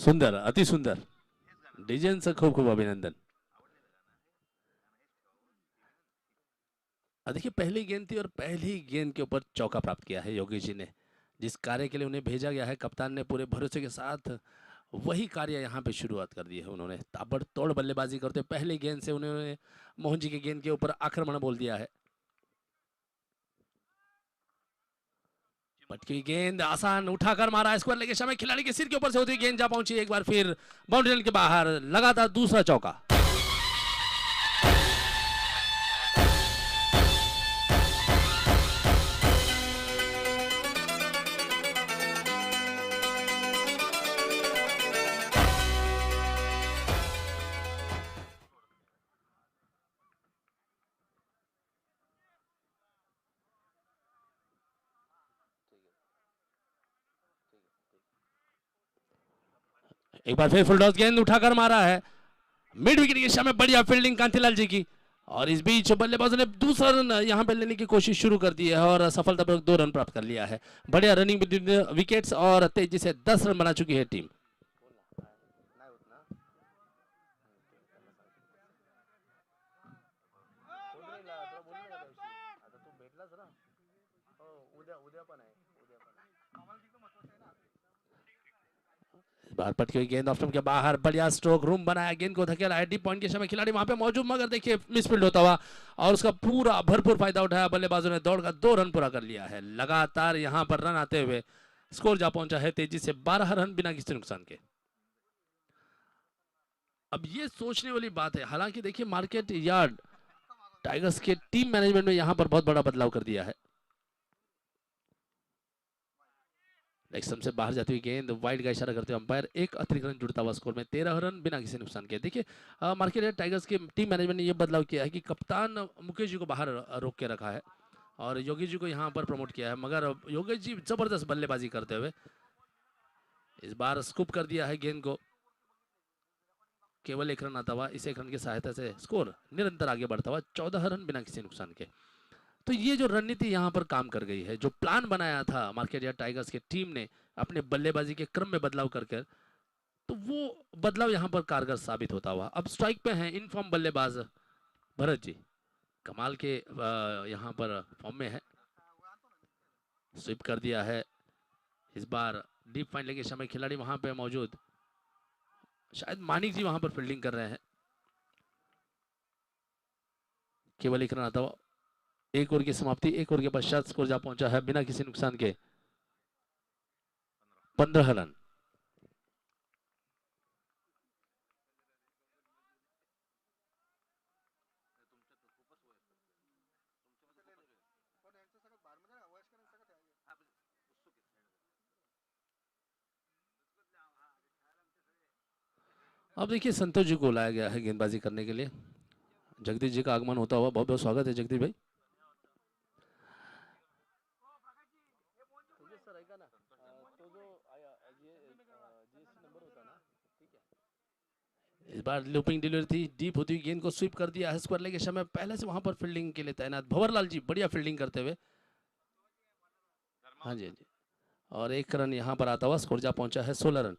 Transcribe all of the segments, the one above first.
सुंदर, अति सुंदर डिजाइन से खूब खूब अभिनंदन। देखिए पहली गेंद थी और पहली गेंद के ऊपर चौका प्राप्त किया है योगेश जी ने। जिस कार्य के लिए उन्हें भेजा गया है कप्तान ने पूरे भरोसे के साथ वही कार्य यहाँ पे शुरुआत कर दी है। उन्होंने ताबड़तोड़ बल्लेबाजी करते पहली गेंद से उन्होंने मोहन जी की गेंद के ऊपर आक्रमण बोल दिया है। पटकी गेंद आसान उठाकर मारा स्क्वायर लेके समय खिलाड़ी के सिर के ऊपर से होती गेंद जा पहुंची एक बार फिर बाउंड्री के बाहर, लगातार दूसरा चौका। एक बार फिर फुल टॉस गेंद उठाकर मारा है मिड विकेट की दिशा में, बढ़िया फील्डिंग कांतिलाल जी की। और इस बीच बल्लेबाजों ने दूसरा रन यहां पर लेने की कोशिश शुरू कर दी है और सफलतापूर्वक 2 रन प्राप्त कर लिया है। बढ़िया रनिंग विकेट्स और तेजी से 10 रन बना चुकी है टीम। बाहर पटकी हुई गेंद ऑफ के बाहर, बढ़िया स्ट्रोक रूम बनाया, गेंद को धकेला है डीप पॉइंट के समय खिलाड़ी वहां पे मौजूद, मगर देखिए मिसफील्ड होता हुआ और उसका पूरा भरपूर फायदा उठाया बल्लेबाजों ने, दौड़कर 2 रन पूरा कर लिया है। लगातार यहां पर रन आते हुए स्कोर जा पहुंचा है तेजी से 12 रन बिना किसी नुकसान के। अब ये सोचने वाली बात है, हालांकि देखिए मार्केट यार्ड टाइगर्स के टीम मैनेजमेंट में यहां पर बहुत बड़ा बदलाव कर दिया है। लेग स्टंप से बाहर जाती हुई गेंद, वाइड का इशारा करते हुए अंपायर, एक अतिरिक्त रन जुड़ता हुआ स्कोर में 13 रन बिना किसी नुकसान के। देखिए मार्केट यार्ड टाइगर्स के टीम मैनेजमेंट ने यह बदलाव किया है कि कप्तान मुकेश जी को बाहर रोक के रखा है और योगेश जी को यहां पर प्रमोट किया है, मगर योगेश जी जबरदस्त बल्लेबाजी करते हुए इस बार स्कूप कर दिया है गेंद को। केवल 1 रन आता हुआ, इस 1 रन की सहायता से स्कोर निरंतर आगे बढ़ता हुआ 14 रन बिना किसी नुकसान के। तो ये जो रणनीति यहाँ पर काम कर गई है, जो प्लान बनाया था मार्केट यार्ड टाइगर्स की टीम ने अपने बल्लेबाजी के क्रम में बदलाव करके, तो वो बदलाव यहाँ पर कारगर साबित होता हुआ। अब स्ट्राइक पे हैं इनफॉर्म बल्लेबाज भरत जी, कमाल के यहाँ पर फॉर्म में है। स्वीप कर दिया है इस बार, डीप फाइन लेके समय खिलाड़ी वहां पे मौजूद, शायद मानिक जी वहां पर फील्डिंग कर रहे हैं। केवल 1 रन आता हुआ, 1 ओवर की समाप्ति, 1 ओवर के पश्चात स्कोर जा पहुंचा है बिना किसी नुकसान के 15 रन। अब देखिए संतोष जी को लाया गया है गेंदबाजी करने के लिए, जगदीश जी का आगमन होता हुआ, बहुत बहुत स्वागत है जगदीश भाई। इस बार लूपिंग डिलीवरी थी, डीप होती हुई गेंद को स्वीप कर दिया है स्क्वायर लेग के समय, पहले से वहां पर फील्डिंग के लिए तैनात भंवरलाल जी, बढ़िया फील्डिंग करते हुए। हाँ जी हाँ जी, और 1 रन यहाँ पर आता हुआ स्कोर जा पहुंचा है 16 रन।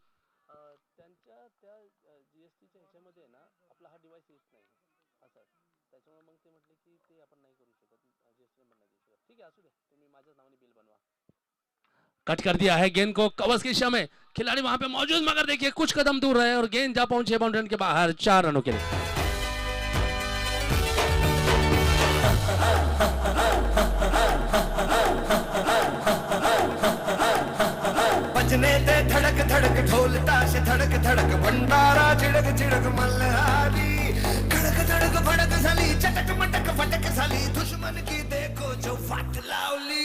कट कर दिया है गेंद को कवच की दिशा में, खिलाड़ी वहां पे मौजूद, मगर देखिए कुछ कदम दूर रहे और गेंद जा पहुंचे बाउंड्री के बाहर 4 रनों के लिए। बजने ते धड़क धड़क ढोल ताश धड़क धड़क भंडारा चिड़क चिड़क मल्हारी, धड़क धड़क भड़क साली चटक मटक फटक साली, दुश्मन की देखो जो फाट लावली।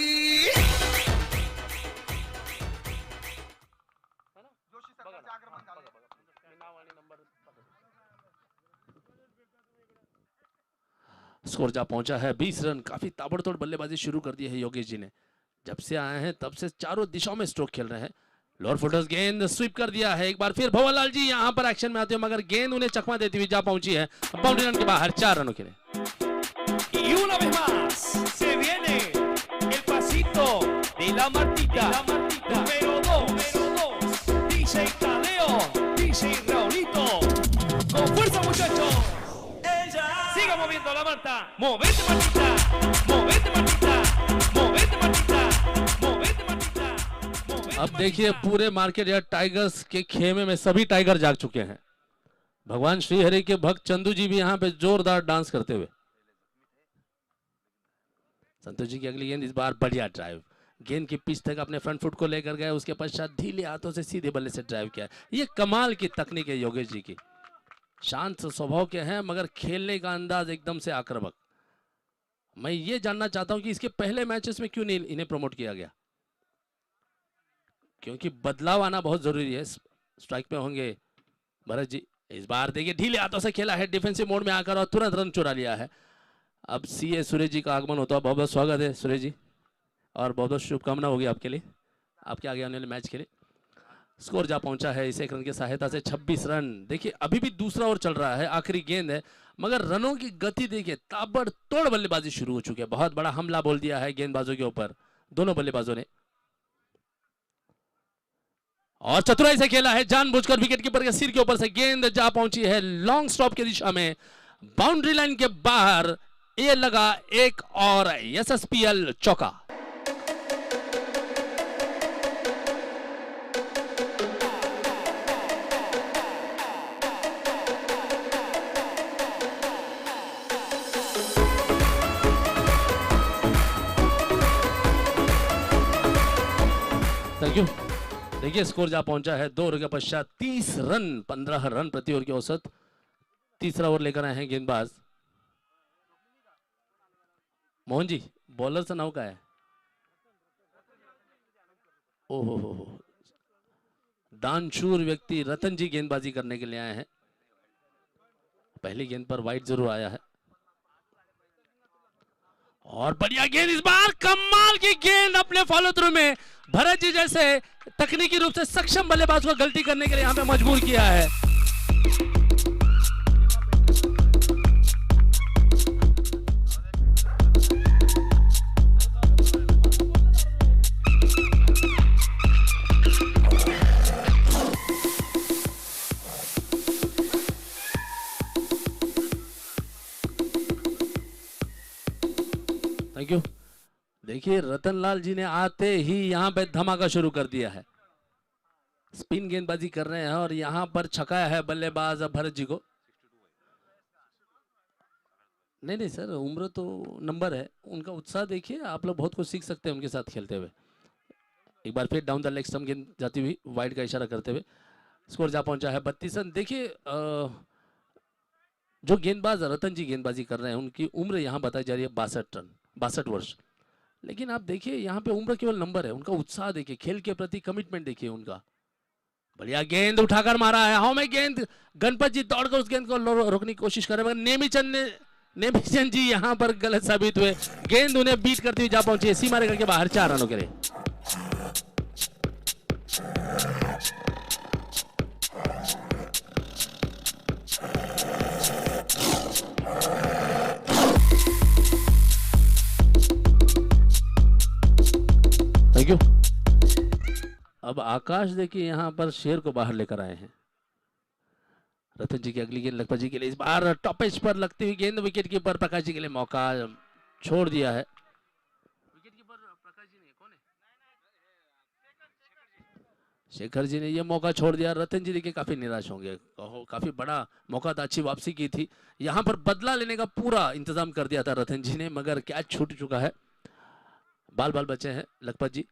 स्कोर जा पहुंचा है 20 रन। काफी ताबड़तोड़ बल्लेबाजी शुरू कर दी है योगेश जी ने, जब से आए हैं तब से चारों दिशाओं में स्ट्रोक खेल रहे हैं। लोअर फुटर्स गेंद स्वीप कर दिया है, एक बार फिर भंवरलाल जी यहां पर एक्शन में आते हैं, मगर गेंद उन्हें चकमा देती हुई जा पहुंची है बाउंड्री रन के बाहर 4 रनों के लिए। Y una vez más se viene el pasito de la Martita, número 2, DJ Tadeo. Sí, Raulito. Con fuerza, muchachos. Siga moviendo la Marta. Movete, Martita. Movete, Martita. Movete, Martita. Movete, Martita. Movete, अब देखिए पूरे market yard tigers के खेमे में सभी tiger जाग चुके हैं। भगवान श्री हरि के भक्त चंदू जी भी यहाँ पे जोरदार डांस करते हुए। संतोष जी की अगली गेंद इस बार बढ़िया ड्राइव, गेंद की पिच तक अपने फ्रंट फुट को लेकर गए, उसके पश्चात ढीले हाथों से सीधे बल्ले से ड्राइव किया। ये कमाल की तकनीक है योगेश जी की। शांत स्वभाव के हैं मगर खेलने का अंदाज एकदम से आक्रामक। मैं ये जानना चाहता हूं कि इसके पहले मैचेस में क्यों नहीं इन्हें प्रमोट किया गया, क्योंकि बदलाव आना बहुत जरूरी है। स्ट्राइक पे होंगे भरत जी। इस बार देखिए ढीले हाथों से खेला है डिफेंसिव मोड में आकर और तुरंत रन चुरा लिया है। अब सीए सुरेश जी का आगमन होता है। बहुत बहुत स्वागत है सुरेश जी और बहुत बहुत शुभकामना होगी आपके लिए, आपके आगे आने वाले मैच के लिए। स्कोर जा पहुंचा है इस एक रन की सहायता से 26 रन। देखिए अभी भी दूसरा ओवर चल रहा है, आखिरी गेंद है मगर रनों की गति देखिए, ताबड़तोड़ बल्लेबाजी शुरू हो चुकी है। बहुत बड़ा हमला बोल दिया है गेंदबाजों के ऊपर दोनों बल्लेबाजों ने, और चतुराई से खेला है जानबूझकर विकेटकीपर के सिर के ऊपर से गेंद जा पहुंची है लॉन्ग स्टॉप की दिशा में, बाउंड्री लाइन के बाहर। ये लगा एक और एसएसपीएल चौका। Thank you. देखिए स्कोर जा पहुंचा है 2 ओवर के पश्चात 30 रन, 15 रन प्रति ओवर की औसत। तीसरा ओवर लेकर आए हैं गेंदबाज मोहन जी। बॉलर से नाव का है, ओहो हो, दानशूर व्यक्ति रतन जी गेंदबाजी करने के लिए आए हैं। पहली गेंद पर वाइड जरूर आया है और बढ़िया गेंद इस बार, कमाल की गेंद अपने फॉलो थ्रू में भरत जी जैसे तकनीकी रूप से सक्षम बल्लेबाज को गलती करने के लिए यहां पे मजबूर किया है। Thank you. देखिए रतनलाल जी ने आते ही यहां पे धमाका शुरू कर दिया है। स्पिन गेंदबाजी कर रहे हैं और यहां पर छकाया है बल्लेबाज भरत जी को। नहीं नहीं सर, उम्र तो नंबर है, उनका उत्साह देखिए, आप लोग बहुत कुछ सीख सकते हैं उनके साथ खेलते हुए। एक बार फिर डाउन द लेग स्टंप गेंद जाती हुई वाइड का इशारा करते हुए स्कोर जा पहुंचा है 32 रन। देखिए जो गेंदबाज रतन जी गेंदबाजी कर रहे हैं उनकी उम्र यहाँ बताई जा रही है 62 वर्ष, लेकिन आप देखिए यहाँ पे उम्र केवल नंबर है। उनका उत्साह देखिए, खेल के प्रति कमिटमेंट देखिए उनका। बढ़िया गेंद उठाकर मारा है, हाउ में गेंद, गणपत जी दौड़कर उस गेंद को रोकने की कोशिश कर रहे हैं मगर नेमीचंद जी यहाँ पर गलत साबित हुए। गेंद उन्हें बीट करती हुई जा पहुंची है सीमा रेखा के बाहर 4 रनों के लिए। Thank you. अब आकाश देखिए यहाँ पर शेर को बाहर लेकर आए हैं। रतन जी की अगली गेंद लखपत जी के लिए, इस बार टॉप एज पर लगती हुई गेंद विकेट कीपर प्रकाश जी के लिए मौका छोड़ दिया है। विकेट कीपर प्रकाश जी ने, कौन है? शेखर जी ने ये मौका छोड़ दिया। रतन जी देखिए काफी निराश होंगे, काफी बड़ा मौका था, अच्छी वापसी की थी, यहाँ पर बदला लेने का पूरा इंतजाम कर दिया था रतन जी ने, मगर कैच छूट चुका है। बाल बचे हैं लखपत जी।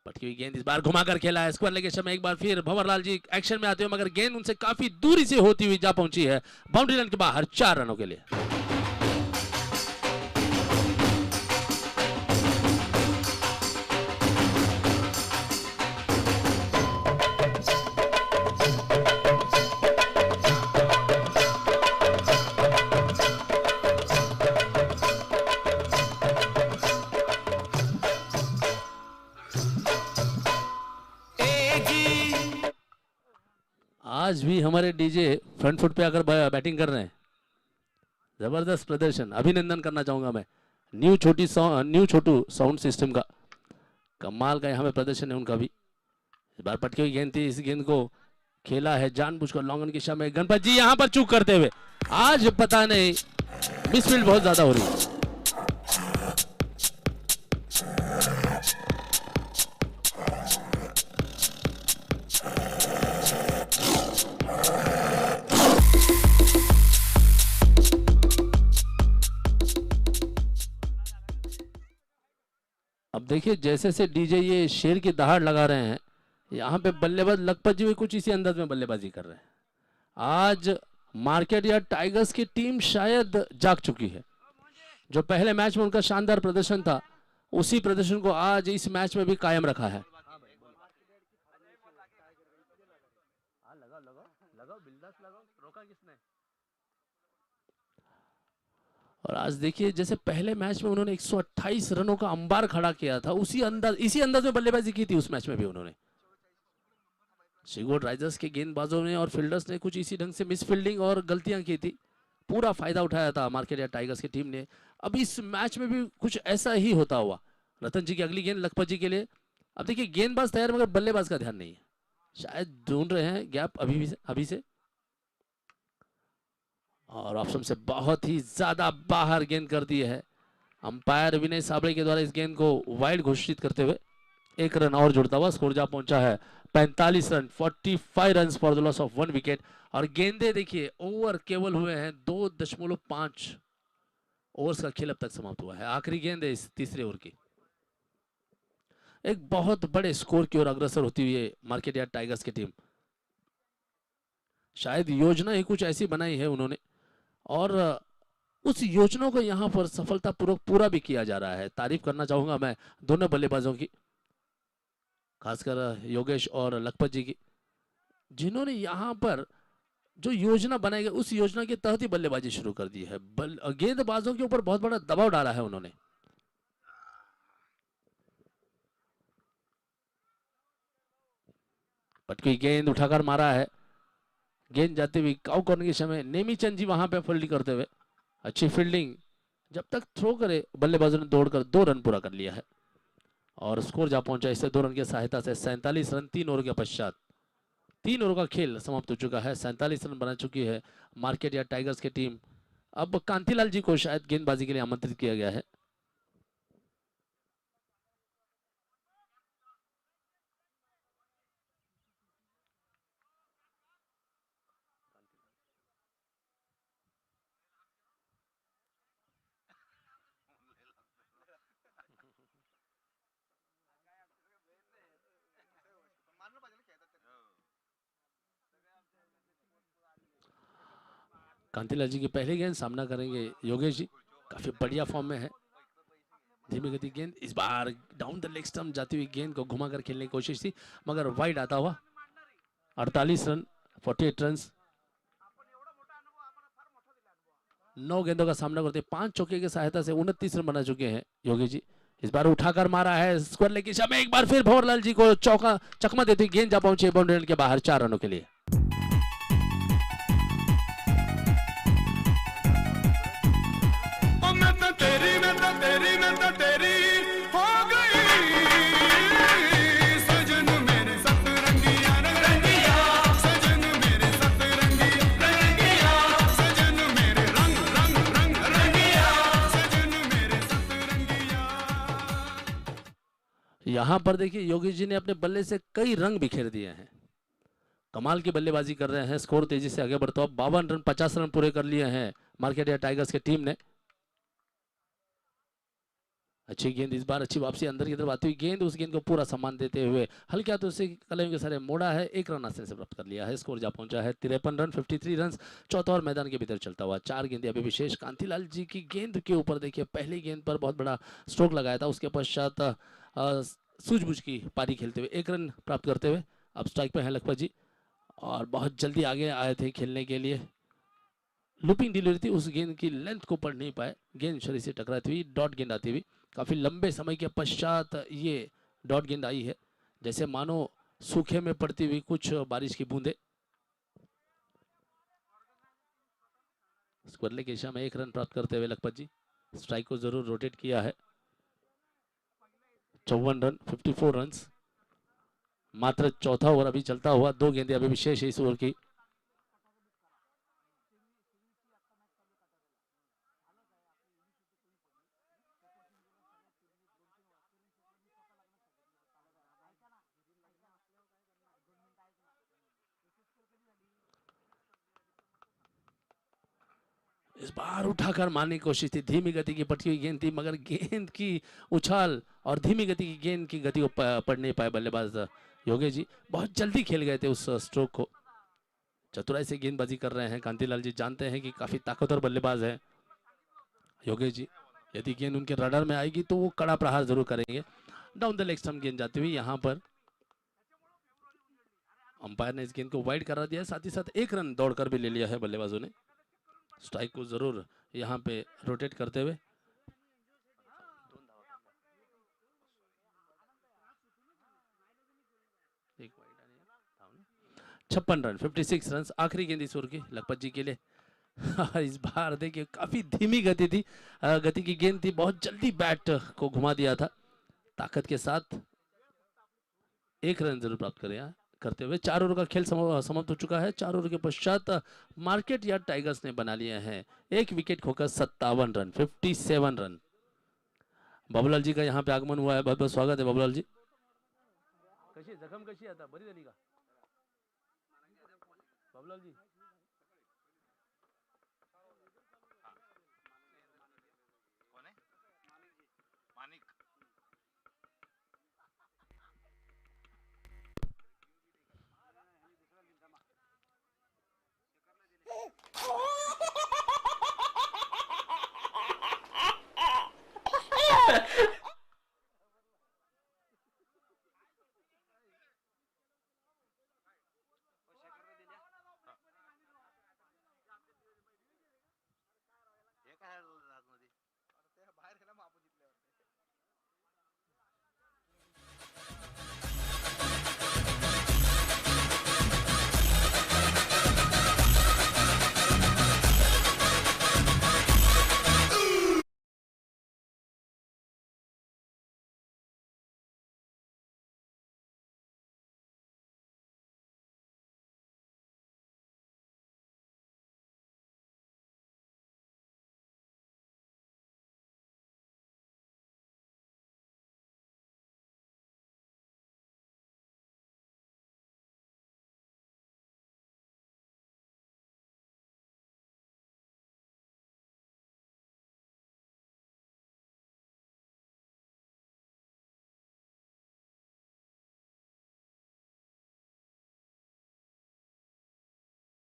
पटकी हुई गेंद इस बार घुमाकर खेला है स्क्वायर लेग में, एक बार फिर भंवरलाल जी एक्शन में आते हुए, मगर गेंद उनसे काफी दूरी से होती हुई जा पहुंची है बाउंड्री लाइन के बाहर 4 रनों के लिए। आज भी हमारे डीजे फ्रंट फुट पे आकर बैटिंग कर रहे हैं, जबरदस्त प्रदर्शन, अभिनंदन करना चाहूंगा मैं। न्यू छोटू साउंड सिस्टम का कमाल का यहाँ पे प्रदर्शन है उनका भी। इस बार पटकी हुई गेंद थी, इस गेंद को खेला है जानबूझकर लॉन्ग ऑन की दिशा में, गणपत जी यहां पर चूक करते हुए, आज पता नहीं मिसफील्ड बहुत ज्यादा हो रही है। अब देखिए जैसे से डीजे ये शेर की दहाड़ लगा रहे हैं, यहाँ पे बल्लेबाज लखपत जी भी कुछ इसी अंदाज में बल्लेबाजी कर रहे हैं। आज मार्केट या टाइगर्स की टीम शायद जाग चुकी है। जो पहले मैच में उनका शानदार प्रदर्शन था, उसी प्रदर्शन को आज इस मैच में भी कायम रखा है। और आज देखिए जैसे पहले मैच में उन्होंने 128 रनों का अंबार खड़ा किया था, इसी अंदाज में बल्लेबाजी की थी उस मैच में भी उन्होंने। शिगोट राइजर्स के गेंदबाजों ने और फील्डर्स ने कुछ इसी ढंग से मिस फील्डिंग और गलतियां की थी, पूरा फायदा उठाया था मार्केट या टाइगर्स की टीम ने। अब इस मैच में भी कुछ ऐसा ही होता हुआ। रतन जी की अगली गेंद लखपत जी के लिए। अब देखिए गेंदबाज तैयार मगर बल्लेबाज का ध्यान नहीं है, शायद ढूंढ रहे हैं गैप अभी से। और ऑप्शन से बहुत ही ज्यादा बाहर गेंद कर दी है। अंपायर विनय साबळे के द्वारा इस गेंद को वाइड घोषित करते हुए 1 रन और जुड़ता हुआ स्कोर जा पहुंचा है 45 run, 45 run for the loss of 1 wicket. और गेंदे देखिए ओवर केवल हुए हैं 2.5 ओवर्स का खेल अब तक समाप्त हुआ है। आखिरी गेंद है इस तीसरे ओवर की। एक बहुत बड़े स्कोर की ओर अग्रसर होती हुई है मार्केट यार्ड टाइगर्स की टीम। शायद योजना ही कुछ ऐसी बनाई है उन्होंने, और उस योजना को यहां पर सफलतापूर्वक पूरा भी किया जा रहा है। तारीफ करना चाहूंगा मैं दोनों बल्लेबाजों की, खासकर योगेश और लखपत जी की, जिन्होंने यहां पर जो योजना बनाई गई उस योजना के तहत ही बल्लेबाजी शुरू कर दी है। गेंदबाजों के ऊपर बहुत बड़ा दबाव डाला है उन्होंने। पटकी गेंद उठाकर मारा है, गेंद जाते हुए काउ कॉर्नर के समय नेमीचंद जी वहां पे फील्डिंग करते हुए, अच्छी फील्डिंग। जब तक थ्रो करे बल्लेबाजों ने दौड़कर 2 रन पूरा कर लिया है और स्कोर जा पहुंचा इससे 2 रन की सहायता से 47 रन 3 ओवर के पश्चात। 3 ओवर का खेल समाप्त हो चुका है, 47 रन बना चुकी है मार्केट या टाइगर्स की टीम। अब कांतिलाल जी को शायद गेंदबाजी के लिए आमंत्रित किया गया है। कांतिलाल जी की पहली गेंद, सामना करेंगे योगेश जी, काफी बढ़िया फॉर्म में है। धीमी गति गेंद, इस बार डाउन द लेग स्टंप जाती हुई गेंद को घुमाकर खेलने की कोशिश थी मगर वाइड आता हुआ। 48 रन, 48 रन, 9 गेंदों का सामना करते 5 चौके की सहायता से 29 रन बना चुके हैं योगेश जी। इस बार उठाकर मारा है स्क्वायर लेग की दिशा में, एक बार फिर भंवरलाल जी को चौका चकमा देती हुई गेंद जा पहुंचे बाउंड्री के बाहर 4 रनों के लिए। यहां पर देखिए योगेश जी ने अपने बल्ले से कई रंग बिखेर दिए हैं, कमाल की बल्लेबाजी कर रहे हैं। स्कोर तेजी से आगे बढ़ता हुआ 52 रन 50 रन पूरे कर लिए हैं मार्केट या टाइगर्स की टीम ने। अच्छी गेंद, इस बार अच्छी वापसी अंदर की तरफ आती हुई गेंद, उस गेंद को पूरा सम्मान देते हुए हल्के हाथों से कलम के सारे मोड़ा है, 1 रन आसानी से प्राप्त कर लिया है। स्कोर जा पहुंचा है 53 रन 53 रन। चौथा और मैदान के भीतर चलता हुआ 4 गेंदें अभी विशेष। कांतिलाल जी की गेंद के ऊपर देखिए पहली गेंद पर बहुत बड़ा स्ट्रोक लगाया था, उसके पश्चात सूझबूझ की पारी खेलते हुए 1 रन प्राप्त करते हुए अब स्ट्राइक पे है लखपत जी, और बहुत जल्दी आगे आए थे खेलने के लिए। लूपिंग डिलीवरी थी, उस गेंद की लेंथ को पढ़ नहीं पाए, गेंद शरीर से टकराती हुई डॉट गेंद आती हुई। काफी लंबे समय के पश्चात ये डॉट गेंद आई है, जैसे मानो सूखे में पड़ती हुई कुछ बारिश की बूंदे। स्क्वायर लेग की दिशा में 1 रन प्राप्त करते हुए लखपत जी स्ट्राइक को जरूर रोटेट किया है। 54 रन 54 रन मात्र चौथा ओवर अभी चलता हुआ, 2 गेंदें अभी भी शेष है इस ओवर की। इस बार उठाकर मारने की कोशिश थी, धीमी गति की पटकी हुई गेंद थी, मगर गेंद की उछाल और धीमी गति की गेंद की गति को पढ़ नहीं पाए बल्लेबाज योगेश जी। बहुत जल्दी खेल गए थे उस स्ट्रोक को। चतुराई से गेंदबाजी कर रहे हैं कांतिलाल जी, जानते हैं कि काफी ताकतवर बल्लेबाज है योगेश जी। यदि गेंद उनके रडार में आएगी तो वो कड़ा प्रहार जरूर करेंगे। डाउन द लेग स्टंप गेंद जाती हुई, यहाँ पर अंपायर ने इस गेंद को वाइड करा दिया है, साथ ही साथ 1 रन दौड़कर भी ले लिया है बल्लेबाजों ने। स्ट्राइक को जरूर यहाँ पे रोटेट करते हुए 56 रन, 56 रन, आखिरी गेंद इस ओवर की लखपत जी के लिए। इस बार देखिए काफी धीमी गति थी, गति की गेंद थी, बहुत जल्दी बैट को घुमा दिया था। ताकत के साथ 1 रन जरूर प्राप्त करते हुए 4 ओवर का खेल समाप्त हो चुका है। 4 ओवर के पश्चात मार्केट यार्ड टाइगर्स ने बना लिए हैं 1 विकेट खोकर 57 रन, 57 रन। बाबूलाल जी का यहाँ पे आगमन हुआ है, बहुत बहुत स्वागत है बाबूलाल जी। कशी जखम कशी आता बरी झाली का बाबूलाल जी?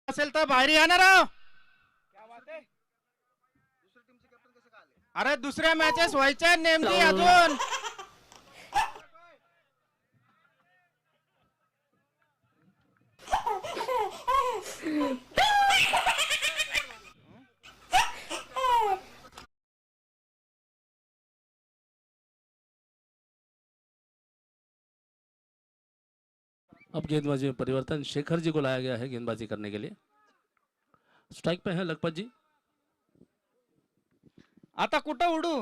असेल तर बाहेर या ना राव. अरे दुसऱ्या मॅचेस व्हायच्या नेमकी अजून. अब गेंदबाजी में परिवर्तन, शेखर जी को लाया गया है गेंदबाजी करने के लिए। स्ट्राइक पे है लखपत जी। आता कुठं उडू?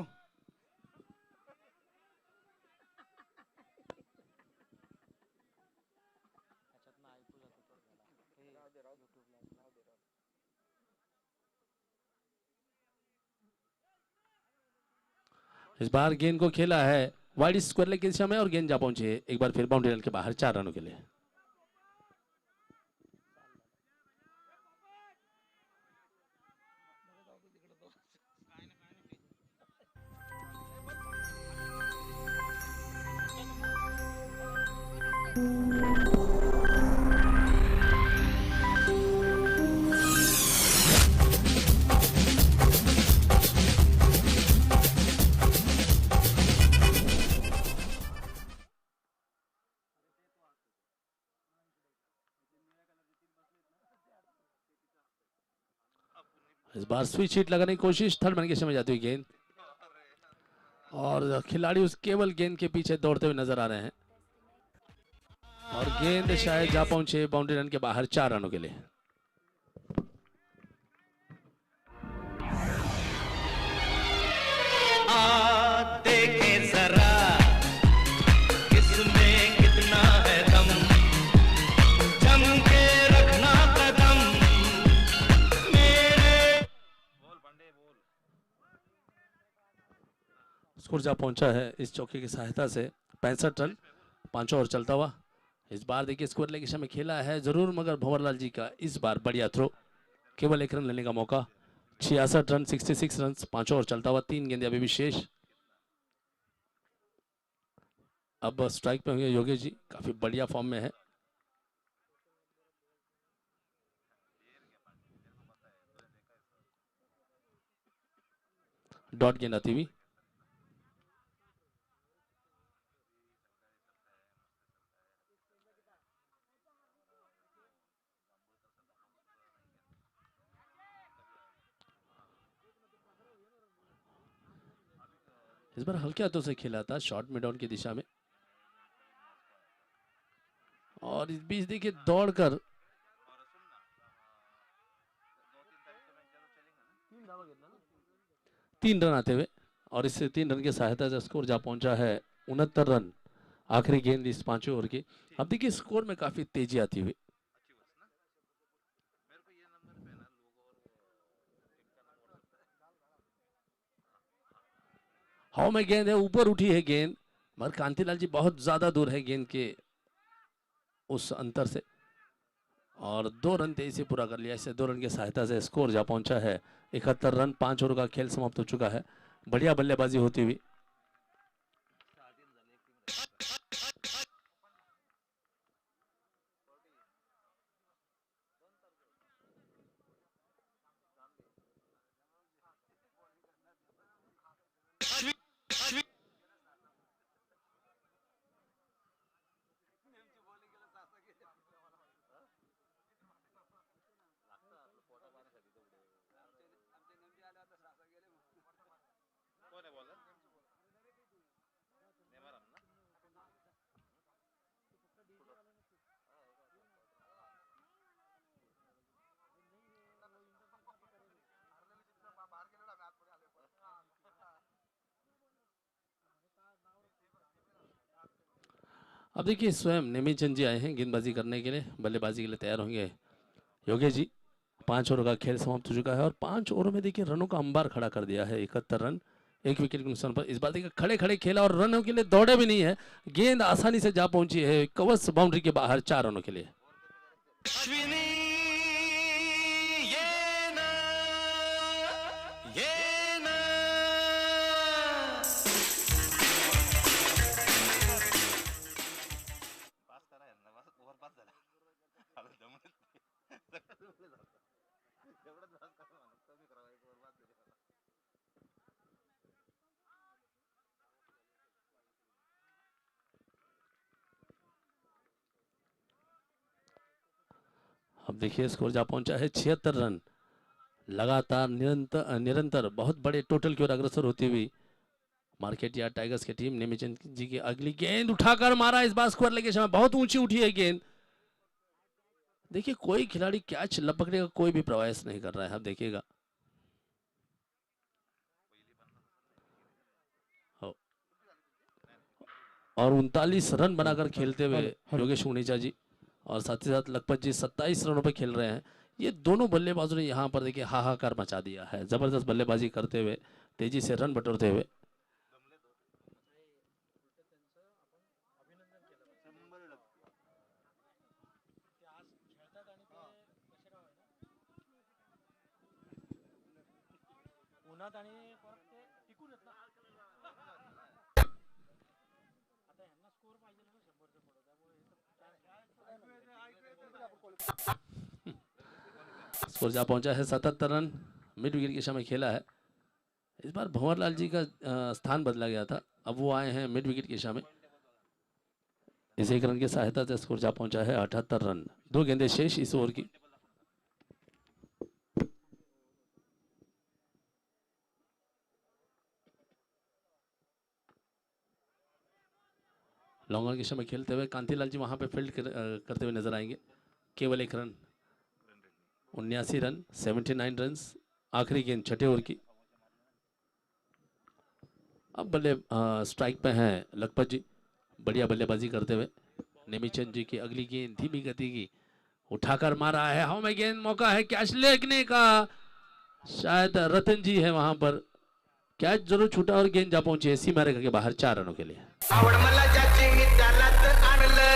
इस बार गेंद को खेला है वाइड स्क्वायर लेग की दिशा में और गेंद जा पहुंची है एक बार फिर बाउंड्री लाइन के बाहर 4 रनों के लिए। इस बार स्विच हिट लगाने की कोशिश, थर्ड मैन के में जाती हुई गेंद और खिलाड़ी उस केवल गेंद के पीछे दौड़ते हुए नजर आ रहे हैं और गेंद शायद जा पहुंचे बाउंड्री लाइन के बाहर 4 रनों के लिए। देखे जरा किसमें कितना है दम, स्कोर जा पहुंचा है इस चौके की सहायता से 65 रन, 5 ओवर चलता हुआ। इस बार देखिए स्क्वायर लेग में खेला है जरूर, मगर भंवरलाल जी का इस बार बढ़िया थ्रो, केवल 1 रन लेने का मौका। 66 रन, 66 रन, 5 ओवर चलता हुआ, 3 गेंदें अभी भी शेष। अब स्ट्राइक पे होंगे योगेश जी, काफी बढ़िया फॉर्म में है। डॉट गेंद आती हुई, इस बार हल्के हाथों से खेला था शॉर्ट मिड ऑन की दिशा में, और इस बीच देखिए दौड़कर 3 रन आते हुए, और इससे 3 रन की सहायता से स्कोर जा पहुंचा है 69 रन। आखिरी गेंद इस 5वें ओवर की। अब देखिए स्कोर में काफी तेजी आती हुई। हाउ में गेंद है, ऊपर उठी है गेंद, मगर कांतिलाल जी बहुत ज्यादा दूर है गेंद के उस अंतर से, और 2 रन तेजी से पूरा कर लिया। इससे 2 रन की सहायता से स्कोर जा पहुंचा है 71 रन। 5 ओवर का खेल समाप्त हो चुका है। बढ़िया बल्लेबाजी होती हुई। अब देखिए स्वयं नेमीचंद जी आए हैं गेंदबाजी करने के लिए, बल्लेबाजी के लिए तैयार होंगे योगेश जी। 5 ओवर का खेल समाप्त हो चुका है, और 5 ओवर में देखिए रनों का अंबार खड़ा कर दिया है। 71 रन, 1 विकेट के नुकसान पर। इस बार देखिए खड़े खड़े खेला और रनों के लिए दौड़े भी नहीं है, गेंद आसानी से जा पहुंची है कवच बाउंड्री के बाहर 4 रनों के लिए। अश्विनी ये ना ये ना अब देखिए स्कोर जा पहुंचा है 76 रन। लगातार निरंतर बहुत बड़े टोटल की ओर अग्रसर होती हुई मार्केट यार्ड टाइगर्स की टीम। नेमीचंद जी की अगली गेंद उठाकर मारा, इस बार स्क्वायर लेग के समय बहुत ऊंची उठी है गेंद। देखिए कोई खिलाड़ी कैच लपकने का कोई भी प्रयास नहीं कर रहा है, आप देखिएगा। और 39 रन बनाकर खेलते हुए योगेश उनीचा जी, और साथ ही साथ लखपत जी 27 रनों पर खेल रहे हैं। ये दोनों बल्लेबाजों ने यहाँ पर देखिए हाहाकार मचा दिया है, जबरदस्त बल्लेबाजी करते हुए, तेजी से रन बटोरते हुए। स्कोर जा पहुंचा है 77 रन। मिड विकेट के समय खेला है। इस बार भंवरलाल जी का स्थान बदला गया था, अब वो आए हैं मिड विकेट की दिशा में। इस 1 रन की सहायता से स्कोर जा पहुंचा है 78 रन। 2 गेंदें शेष इस ओवर की। लॉन्ग रन के समय खेलते हुए कांतिलाल जी वहां पे फील्ड करते हुए नजर आएंगे। केवल 1 रन, 79 रन, 79 रन। आखिरी गेंद 6ठे ओवर की। अब बल्ले स्ट्राइक पे हैं लखपत जी, बढ़िया बल्लेबाजी करते हुए। नेमीचंद जी की अगली गेंद धीमी गति की, उठाकर मारा है, हाउ में गेंद, मौका है कैच लेने का। शायद रतन जी है वहां पर, कैच जरूर छूटा और गेंद जा पहुंची है सीमा रेखा के बाहर 4 रनों के लिए। आवड मला ज्याची त्यालाच आणलं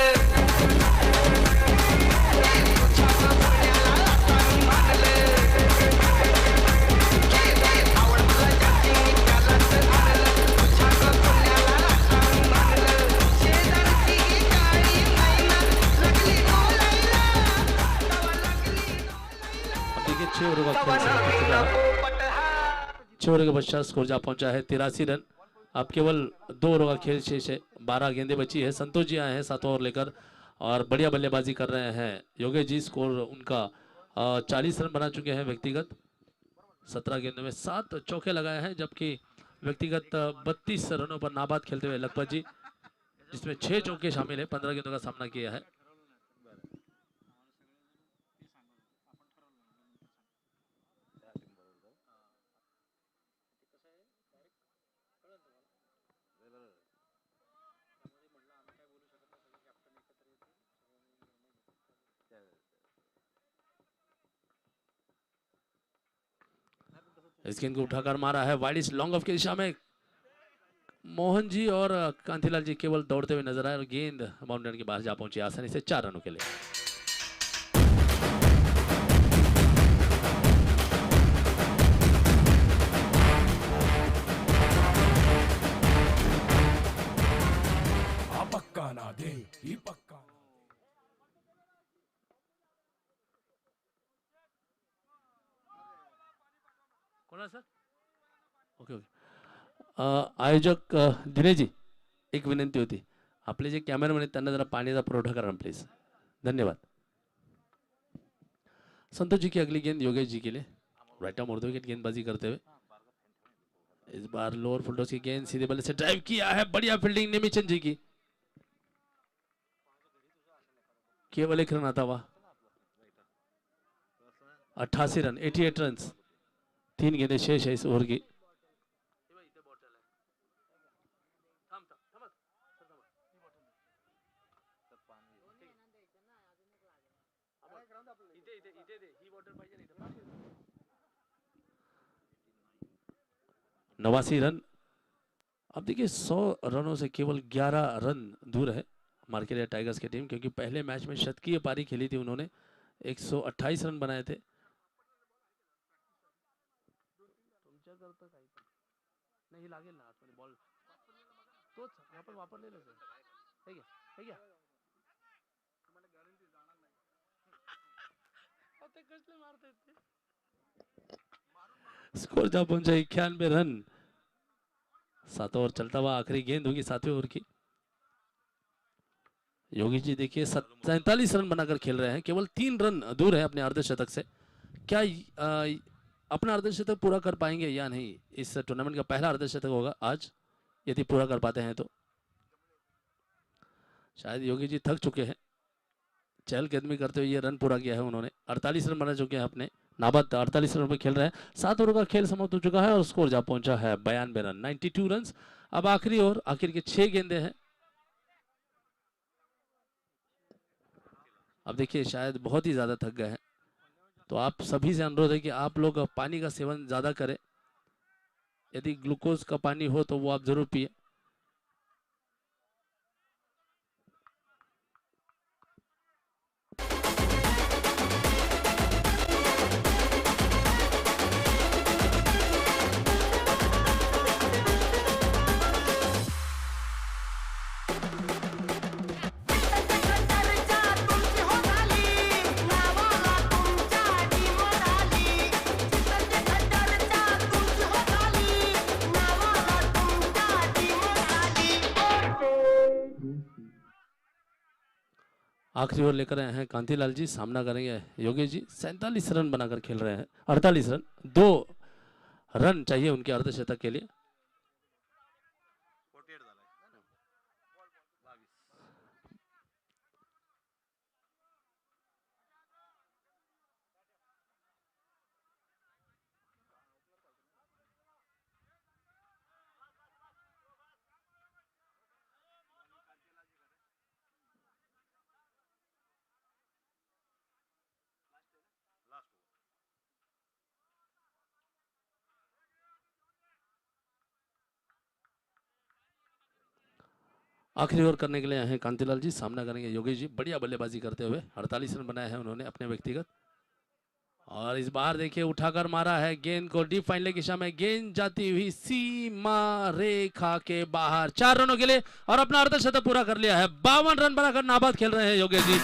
अब देखिए 6 ओवरों का खेल समाप्त हो चुका है। 6 ओवर के पश्चात स्कोर जा पहुंचा है 83 रन। अब केवल 2 ओवरों का खेल शेष है, 12 गेंदें बची है। संतोष जी आए हैं 7 ओवर लेकर और बढ़िया बल्लेबाजी कर रहे हैं। योगेश जी स्कोर उनका 40 रन बना चुके हैं व्यक्तिगत। 17 गेंदों में 7 चौके लगाए हैं, जबकि व्यक्तिगत 32 रनों पर नाबाद खेलते हुए लखपत जी, जिसमें 6 चौके शामिल है, 15 गेंदों का सामना किया है। इस गेंद को उठाकर मारा है वाइड लॉन्ग ऑफ की दिशा में। मोहन जी और कांतिलाल जी केवल दौड़ते हुए नजर आए और गेंद बाउंड्री के बाहर जा पहुंची आसानी से 4 रनों के लिए। आ पक्का ना दे ई पक्का कोण सर? Okay okay. आयोजक दिनेश जी, एक विनंती होती, आपले जे कॅमेरामॅन आहेत त्यांना जरा पाण्याचा पुरवठा करा प्लीज. धन्यवाद. संतोष जी की अगली गेंद योगेश जी के लिए। राइट आर्म उर्दू विकेट गेंदबाजी करते हुए इस बार लोअर फुल टॉस की गेंद सीधे बल्ले से ड्राइव किया है। बढ़िया फील्डिंग नेमीचंद जी की। केवल 1 रन आता हुआ। 88 रन, 88 रन, 3 गेंदें शेष है इस ओवर की। नवासी रन। अब देखिए 100 रनों से केवल 11 रन दूर है मार्केरिया टाइगर्स की टीम, क्योंकि पहले मैच में शतकीय पारी खेली थी उन्होंने, 128 रन बनाए थे। नहीं लागेल ना आतमध्ये बॉल तोच आपण वापरलेला आहे हे घ्या ते कसले मारतात ते। स्कोर जा पहुंचा 91 रन। 7 ओवर चलता हुआ आखिरी गेंद होगी 7वें ओवर की। योगी जी देखिए 47 रन बनाकर खेल रहे हैं, केवल 3 रन दूर है अपने अर्धशतक से। क्या अपना अर्धशतक पूरा कर पाएंगे या नहीं? इस टूर्नामेंट का पहला अर्धशतक होगा आज, यदि पूरा कर पाते हैं तो। शायद योगी जी थक चुके हैं, चहलकदमी करते हुए ये रन पूरा किया है उन्होंने। 48 रन बना चुके हैं अपने, नाबाद 48 रन पर खेल रहे हैं। 7 ओवर का खेल समाप्त हो चुका है और स्कोर जा पहुंचा है 92 रन, 92 रन। अब आखिरी ओवर, आखिर के 6 गेंदे हैं। अब देखिए शायद बहुत ही ज्यादा थक गए हैं, तो आप सभी से अनुरोध है कि आप लोग पानी का सेवन ज्यादा करें। यदि ग्लूकोज का पानी हो तो वो आप जरूर पिए। आखिरी ओवर लेकर आए हैं कांतिलाल जी, सामना करेंगे योगेश जी। 47 रन बनाकर खेल रहे हैं, 48 रन, 2 रन चाहिए उनके अर्धशतक के लिए। आखिरी ओवर करने के लिए आए हैं कांतिलाल जी, सामना करेंगे योगेश जी। बढ़िया बल्लेबाजी करते हुए 48 रन बनाए हैं उन्होंने अपने व्यक्तिगत। और इस बार देखिए उठाकर मारा है गेंद को डीप फाइन लेग की दिशा में, गेंद जाती हुई सीमा रेखा के बाहर 4 रनों के लिए और अपना अर्धशतक पूरा कर लिया है। 52 रन बनाकर नाबाद खेल रहे हैं योगेश जी।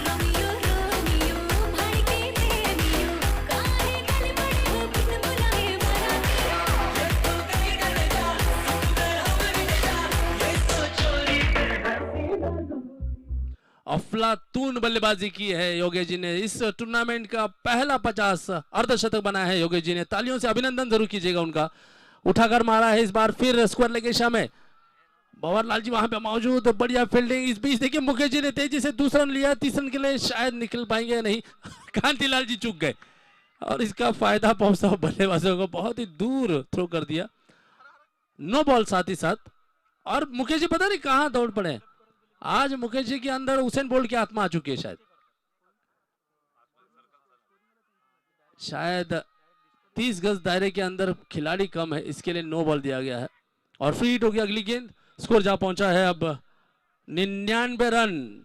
रोमियो रोमियो भाई के प्रेमियो काहे गल बड़े हो बिन बुलाए मना अफलातून बल्लेबाजी की है योगेश जी ने। इस टूर्नामेंट का पहला 50 अर्धशतक बनाया है योगेश जी ने। तालियों से अभिनंदन जरूर कीजिएगा उनका। उठाकर मारा है इस बार फिर स्क्वायर लेग की दिशा में। भंवरलाल जी वहां पे मौजूद, बढ़िया फील्डिंग। इस बीच देखिए मुकेश जी ने तेजी से दूसरा रन लिया, तीसरे रन के लिए शायद निकल पाएंगे नहीं। कांतिलाल जी चूक गए और इसका फायदा पहुंचा बल्लेबाजों को, बहुत ही दूर थ्रो कर दिया। नो बॉल साथ ही साथ। और मुकेश जी पता नहीं कहां दौड़ पड़े। आज मुकेश जी के अंदर हुसैन बोल्ट की आत्मा आ चुकी है शायद 30 गज दायरे के अंदर खिलाड़ी कम है, इसके लिए नो बॉल दिया गया है और फ्री हिट हो गया। अगली गेंद, स्कोर जा पहुंचा है अब 99 रन।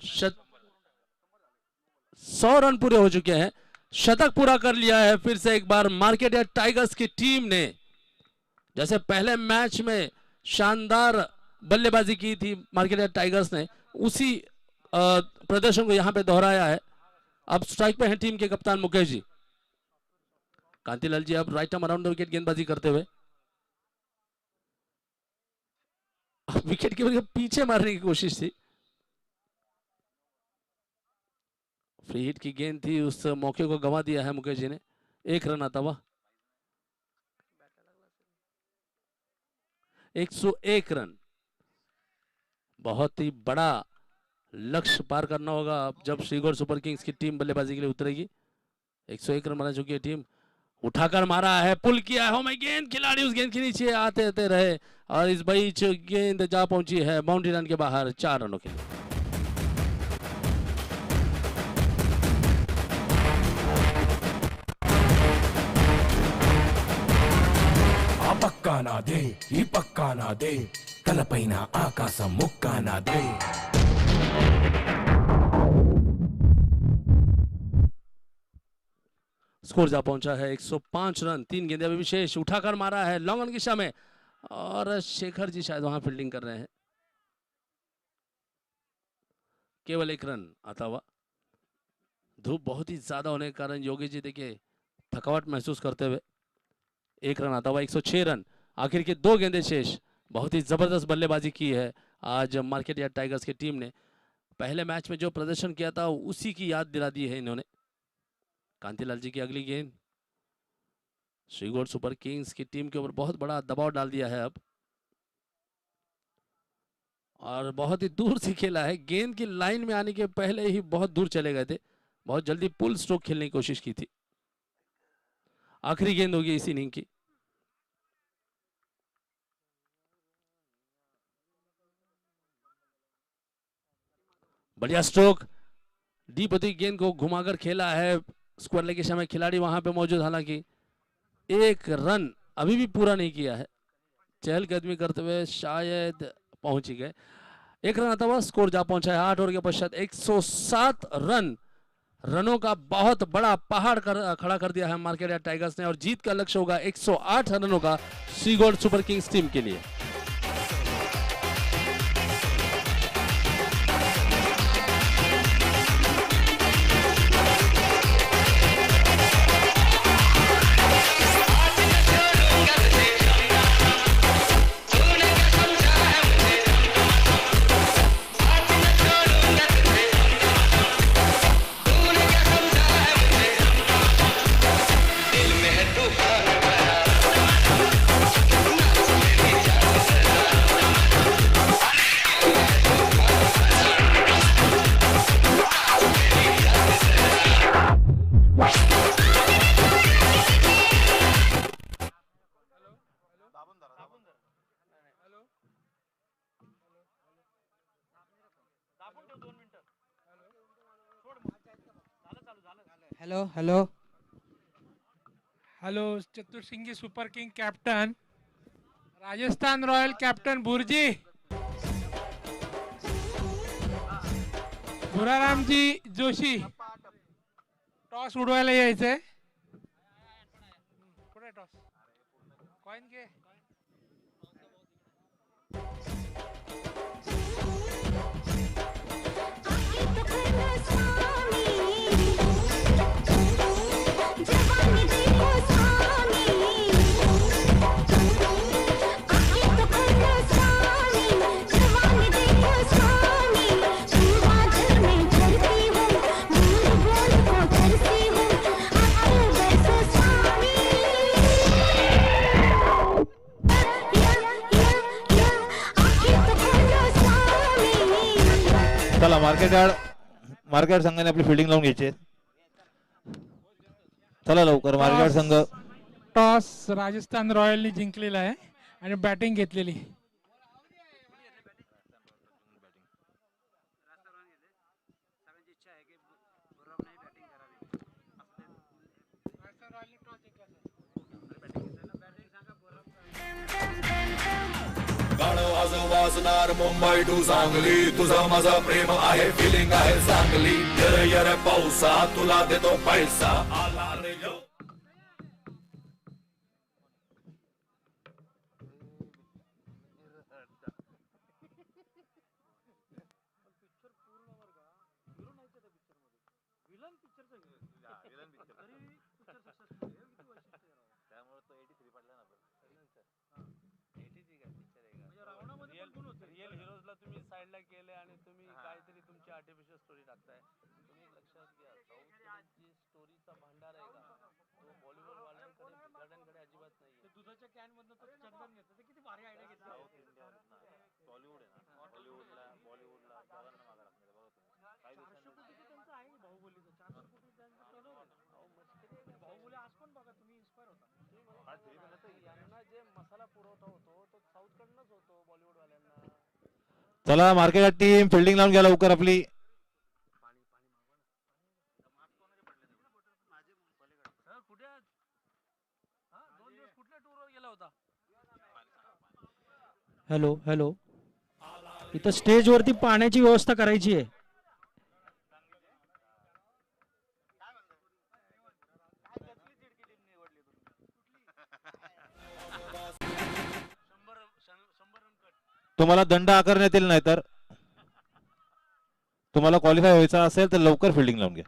100 रन पूरे हो चुके हैं, शतक पूरा कर लिया है फिर से एक बार मार्केट यार्ड टाइगर्स की टीम ने। जैसे पहले मैच में शानदार बल्लेबाजी की थी मार्केट यार्ड टाइगर्स ने, उसी प्रदर्शन को यहां पे दोहराया है। अब स्ट्राइक पे हैं टीम के कप्तान मुकेश जी। कांतिलाल जी अब right arm around the wicket गेंदबाजी करते हुए विकेट कीपर के पीछे मारने की कोशिश थी। फ्री हिट की गेंद थी, उस मौके को गंवा दिया है मुकेश जी ने। 1 रन आता हुआ। 101 रन, बहुत ही बड़ा लक्ष्य पार करना होगा अब जब श्रीगोर सुपर किंग्स की टीम बल्लेबाजी के लिए उतरेगी। 101 रन बना चुकी है टीम। उठाकर मारा है, पुल किया है, में गेंद, खिलाड़ी उस गेंद के नीचे आते आते रहे और इस बीच गेंद जा पहुंची है बाउंड्री लाइन के बाहर 4 रनों के लिए। ఆ పక్కానాదే ఈ పక్కానాదే తలపైన ఆకాశం ముక్కానాదే स्कोर जा पहुंचा है 105 रन। 3 गेंदें अभी विशेष उठाकर मारा है लॉन्ग ऑन की दिशा में और शेखर जी शायद वहां फील्डिंग कर रहे हैं। केवल 1 रन आता हुआ। धूप बहुत ही ज्यादा होने के कारण योगेश जी देखिए थकावट महसूस करते हुए। 1 रन आता हुआ। 106 रन, आखिर के 2 गेंदें शेष। बहुत ही जबरदस्त बल्लेबाजी की है आज मार्केट यार्ड टाइगर्स की टीम ने। पहले मैच में जो प्रदर्शन किया था उसी की याद दिला दी है इन्होंने। कांतिलाल जी की अगली गेंद, श्रीगोर सुपर किंग्स की टीम के ऊपर बहुत बड़ा दबाव डाल दिया है अब और बहुत ही दूर से खेला है। गेंद की लाइन में आने के पहले ही बहुत दूर चले गए थे। बहुत जल्दी पुल स्ट्रोक खेलने की कोशिश की थी। आखिरी गेंद होगी इस इनिंग की। बढ़िया स्ट्रोक, डीप होती गेंद को घुमाकर खेला है। स्क्वायर लेग के समय खिलाड़ी वहां पे मौजूद, हालांकि 1 रन अभी भी पूरा नहीं किया है। चहलकदमी करते हुए शायद पहुंच ही गए। 1 रन आता हुआ। स्कोर जा पहुंचा है 8 ओवर के पश्चात 107 रन। रनों का बहुत बड़ा पहाड़ खड़ा कर दिया है मार्केट यार्ड टाइगर्स ने और जीत का लक्ष्य होगा 108 रनों का श्रीगोर सुपर किंग्स टीम के लिए। Hello hello hello Chatursingi super king captain, Rajasthan royal captain Burji, पुरारामजी जोशी टॉस उडवायला यायचंय. पुढे टॉस कॉइन घे. जवानी देखो स्वामी आके तो खलो स्वामी जवानी देखो स्वामी बादल में चलती हूँ मूड बोल को करती हूँ आके बैठो स्वामी या आके तो खलो स्वामी. चला मार्केट संघाने आपली फिल्डिंग लावून घ्यायची आहे. चला लवकर मार्केट संघ. टॉस राजस्थान रॉयलनी जिंकलेला आहे आणि बॅटिंग घेतलेली. गाणं वाजणार मुंबई टू सांगली, तुझं माझं प्रेम आहे, फिलिंग आहे चांगली. यर यर पावसा तुला देतो पैसा आला रे यो. रिअल हिरोजला तुम्ही साईडला केले आणि तुम्ही काहीतरी तुमची आर्टिफिशियल स्टोरी टाकताय. तुम्ही लक्षात घ्या, साऊथ जी स्टोरीचा भांडार आहे का, तो बॉलिवूड वाल्यांकडे बिघाड्यांकडे अजिबात नाही. दुधाच्या कॅन मधनं तो चंदन घेतलं, ते किती भारी आयडिया घेतली. साऊथ इंडियन बॉलिवूड आहे ना, बॉलिवूडला दोघांना मागा लागणार. बघा तुम्ही काही दिवसांनी त्यांचं आहे बाहुबलीचं 400 कोटी त्यांचं टर्नओव्हर आहे ना. मस्करी बाहुबली आज पण बघा तुम्ही इन्स्पायर होता. यांना जे मसाला पुरवठा होतो तो साऊथ कडनंच होतो बॉलिवूड वाल्यांना. चला मार्केट टीम फिल्डिंग लावून घ्या लवकर आपली. कुठे 2 दिवस कुठल्या टूरवर गेला होता. Hello hello. इथं स्टेजवरती पाण्याची व्यवस्था करायची आहे. तुम्हाला दंड आकारण्यात येईल, नाही तर तुम्हाला क्वालिफाय व्हायचा असेल तर लवकर फिल्डिंग लावून घ्या.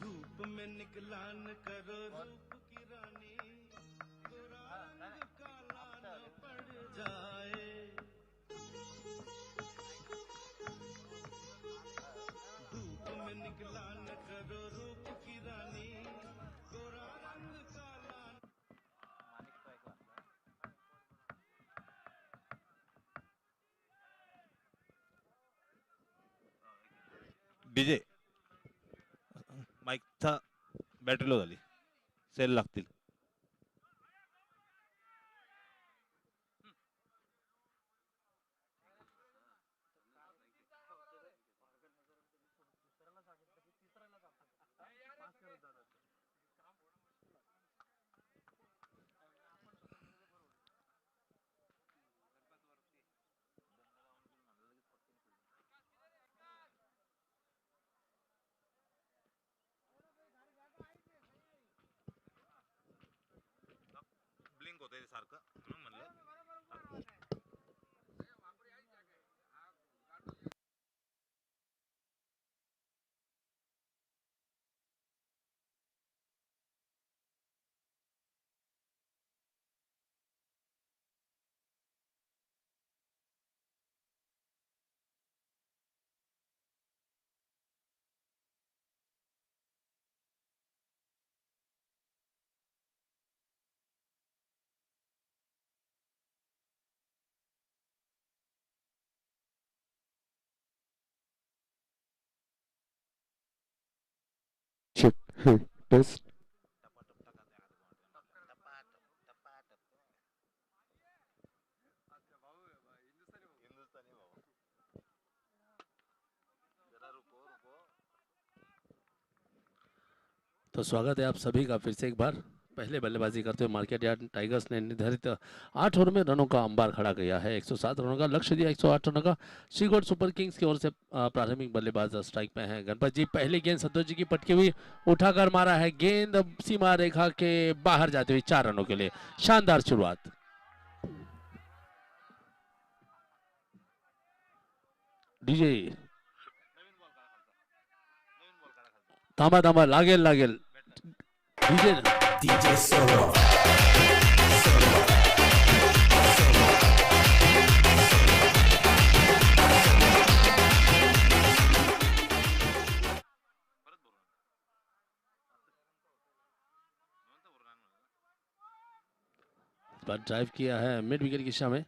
धूप में निकला न करो रूप की रानी, गोरा रंग काला न पड़ जाए. धूप में निकला न करो रूप की रानी, गोरा रंग काला. डीजे माईकचा बॅटरी लो झाली, सेल लागतील. ब्लिंक होतंय सारखं म्हणलं. टेस्ट. जरा रुको. तो स्वागत है आप सभी का फिर से एक बार। पहले बल्लेबाजी करते हुए मार्केट यार्ड टाइगर्स ने निर्धारित 8 ओवर में रनों का अंबार खड़ा किया है। 107 रनों का लक्ष्य दिया, 108 रनों का। श्रीगोट सुपर किंग्स की ओर से प्राथमिक बल्लेबाज स्ट्राइक पे हैं गणपत जी। पहली गेंद संतोष जी की पटकी हुई, उठाकर मारा है, गेंद सीमा रेखा के बाहर जाते हुए 4 रनों के लिए। शानदार शुरुआत। डीजे थांबा थांबा, लागेल लागेल डीजे। DJ Solo. ड्राइव किया है मिड विकेट की दिशा में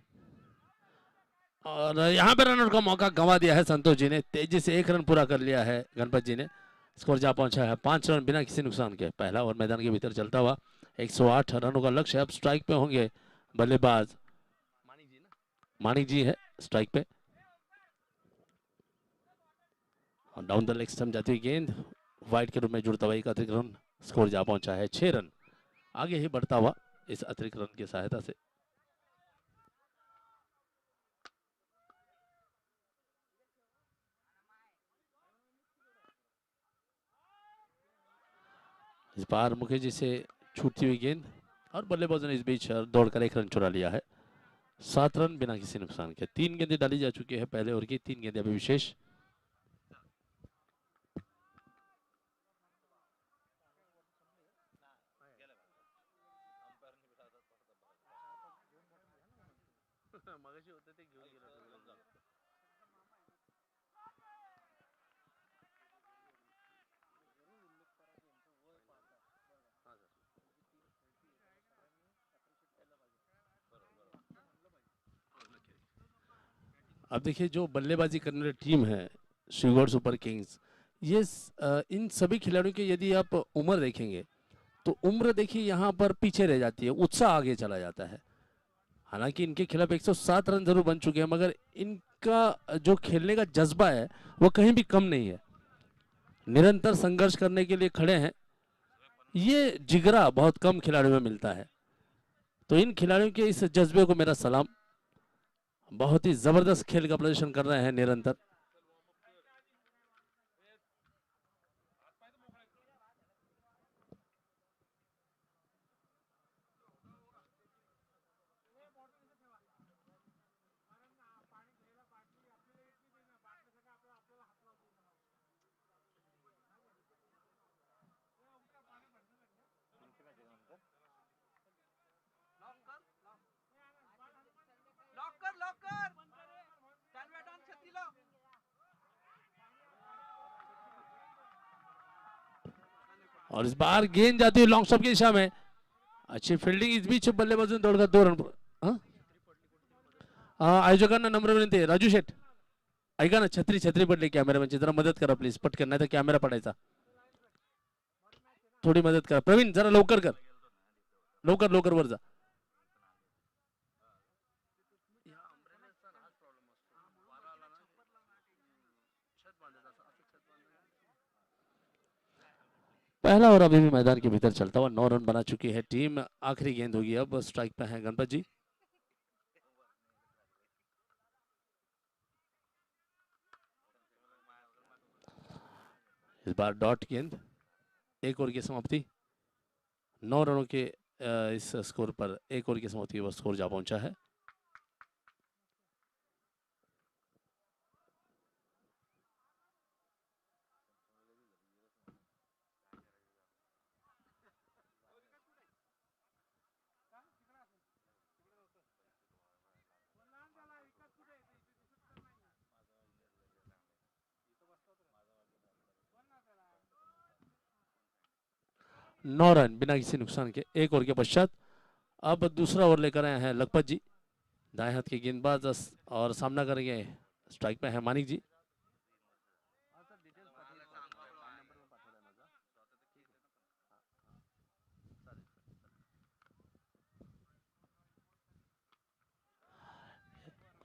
और यहाँ पे रनर का मौका गंवा दिया है संतोष जी ने। तेजी से 1 रन पूरा कर लिया है गणपत जी ने। स्कोर जा पहुंचा है 5 रन बिना किसी नुकसान के। पहला ओवर मैदान के भीतर चलता हुआ 108 रनों का लक्ष्य। अब स्ट्राइक पे होंगे बल्लेबाज मानिक जी है स्ट्राइक पे। और डाउन द लेग स्टंप जाती हुई गेंद वाइड के रूप में जुड़ता हुआ 1 अतिरिक्त रन। स्कोर जा पहुंचा है 6 रन। आगे ही बढ़ता हुआ इस अतिरिक्त रन की सहायता से। इस बार मुखर्जी से छूटती हुई गेंद और बल्लेबाजों ने इस बीच दौड़कर 1 रन चुरा लिया है। 7 रन बिना किसी नुकसान के। 3 गेंदें डाली जा चुकी है पहले ओवर की, 3 गेंदें अभी विशेष। अब देखिए जो बल्लेबाजी करने वाली टीम है श्रीगोट सुपर किंग्स, ये इन सभी खिलाड़ियों की यदि आप उम्र देखेंगे तो उम्र देखिए यहाँ पर पीछे रह जाती है, उत्साह आगे चला जाता है। हालांकि इनके खिलाफ 107 रन जरूर बन चुके हैं मगर इनका जो खेलने का जज्बा है वो कहीं भी कम नहीं है। निरंतर संघर्ष करने के लिए खड़े हैं। ये जिगरा बहुत कम खिलाड़ियों में मिलता है। तो इन खिलाड़ियों के इस जज्बे को मेरा सलाम। बहुत ही जबरदस्त खेल का प्रदर्शन कर रहे हैं निरंतर। और इस बार गेंद जाती है लॉन्ग स्टॉप की दिशा में। अच्छी फील्डिंग, इस बीच बल्लेबाजों ने दौड़कर 2 रन। आयोजकांना नम्र विनंती आहे, राजू शेठ ऐका ना, छत्री छत्री पडली कॅमेरामॅनची, जरा मदत करा प्लीज पटकन, नाही तर कॅमेरा पडायचा। थोडी मदत करा प्रवीण, जरा लवकर कर, लवकर लवकर वर जा। पहला ओवर अभी भी मैदान के भीतर चलता हुआ 9 रन बना चुकी है टीम। आखिरी गेंद होगी, अब स्ट्राइक पे है गणपत जी। इस बार डॉट गेंद, 1 ओवर की समाप्ति। 9 रनों के इस स्कोर पर 1 ओवर की समाप्ति पर स्कोर जा पहुंचा है। नौ रन बिना किसी नुकसान के 1 ओवर के पश्चात। अब दूसरा ओवर लेकर आए हैं लखपत जी, दाएं हाथ के गेंदबाज, और सामना करेंगे स्ट्राइक पे है मानिक जी।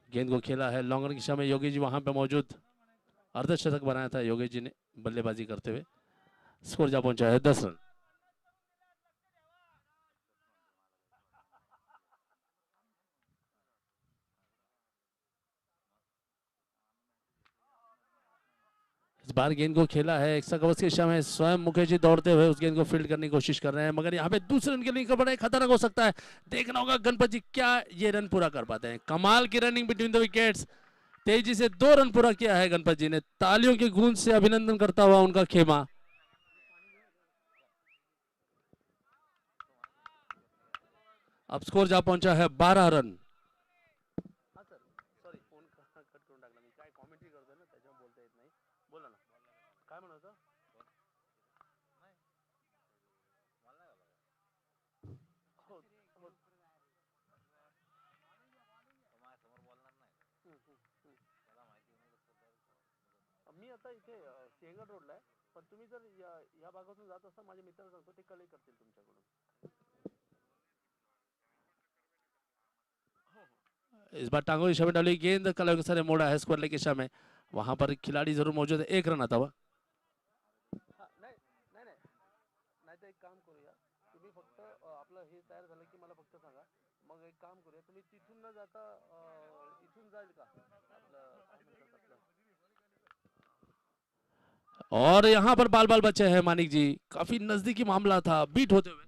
गेंद को खेला है लॉन्ग रन की दिशा में, योगेश जी वहां पे मौजूद। अर्धशतक बनाया था योगेश जी ने बल्लेबाजी करते हुए। स्कोर जा पहुंचा है 10 रन। इस बार गेंद को खेला है एक्स्ट्रा कवर्स के समय स्वयं मुकेश जी दौड़ते हुए उस गेंद को फील्ड करने की कोशिश कर रहे हैं, मगर यहाँ पे दूसरे रन के लिए बड़ा खतरनाक हो सकता है। देखना होगा गणपत जी क्या ये रन पूरा कर पाते हैं। कमाल की रनिंग बिटवीन द विकेट्स, तेजी से 2 रन पूरा किया है गणपत जी ने। तालियों की गूंज से अभिनंदन करता हुआ उनका खेमा। अब स्कोर जा पहुंचा है 12 रन। मी आता इथे सिंहगड रोडला आहे, पण तुम्ही जर या भागातून जात असता माझे मित्र सांगतो ते कलेक्ट करतील तुमच्याकडून. इस बार टांगों की दिशा में डाली गेंद कलर के सारे मोड़ा है स्क्वायर लेग की दिशा में, वहां पर खिलाड़ी जरूर मौजूद है। 1 रन आता हुआ। नाही नाही नाही नाही तर एक काम करूया, तुम्ही फक्त आपलं हे तयार झालं की मला फक्त सांगा, मग एक काम करूया, तुम्ही तिथून न जाता इथून जाईल का आपलं काय म्हणतात आपलं. और यहाँ पर बाल बाल बचे हैं मानिक जी, काफी नजदीकी मामला था बीट होते हुए।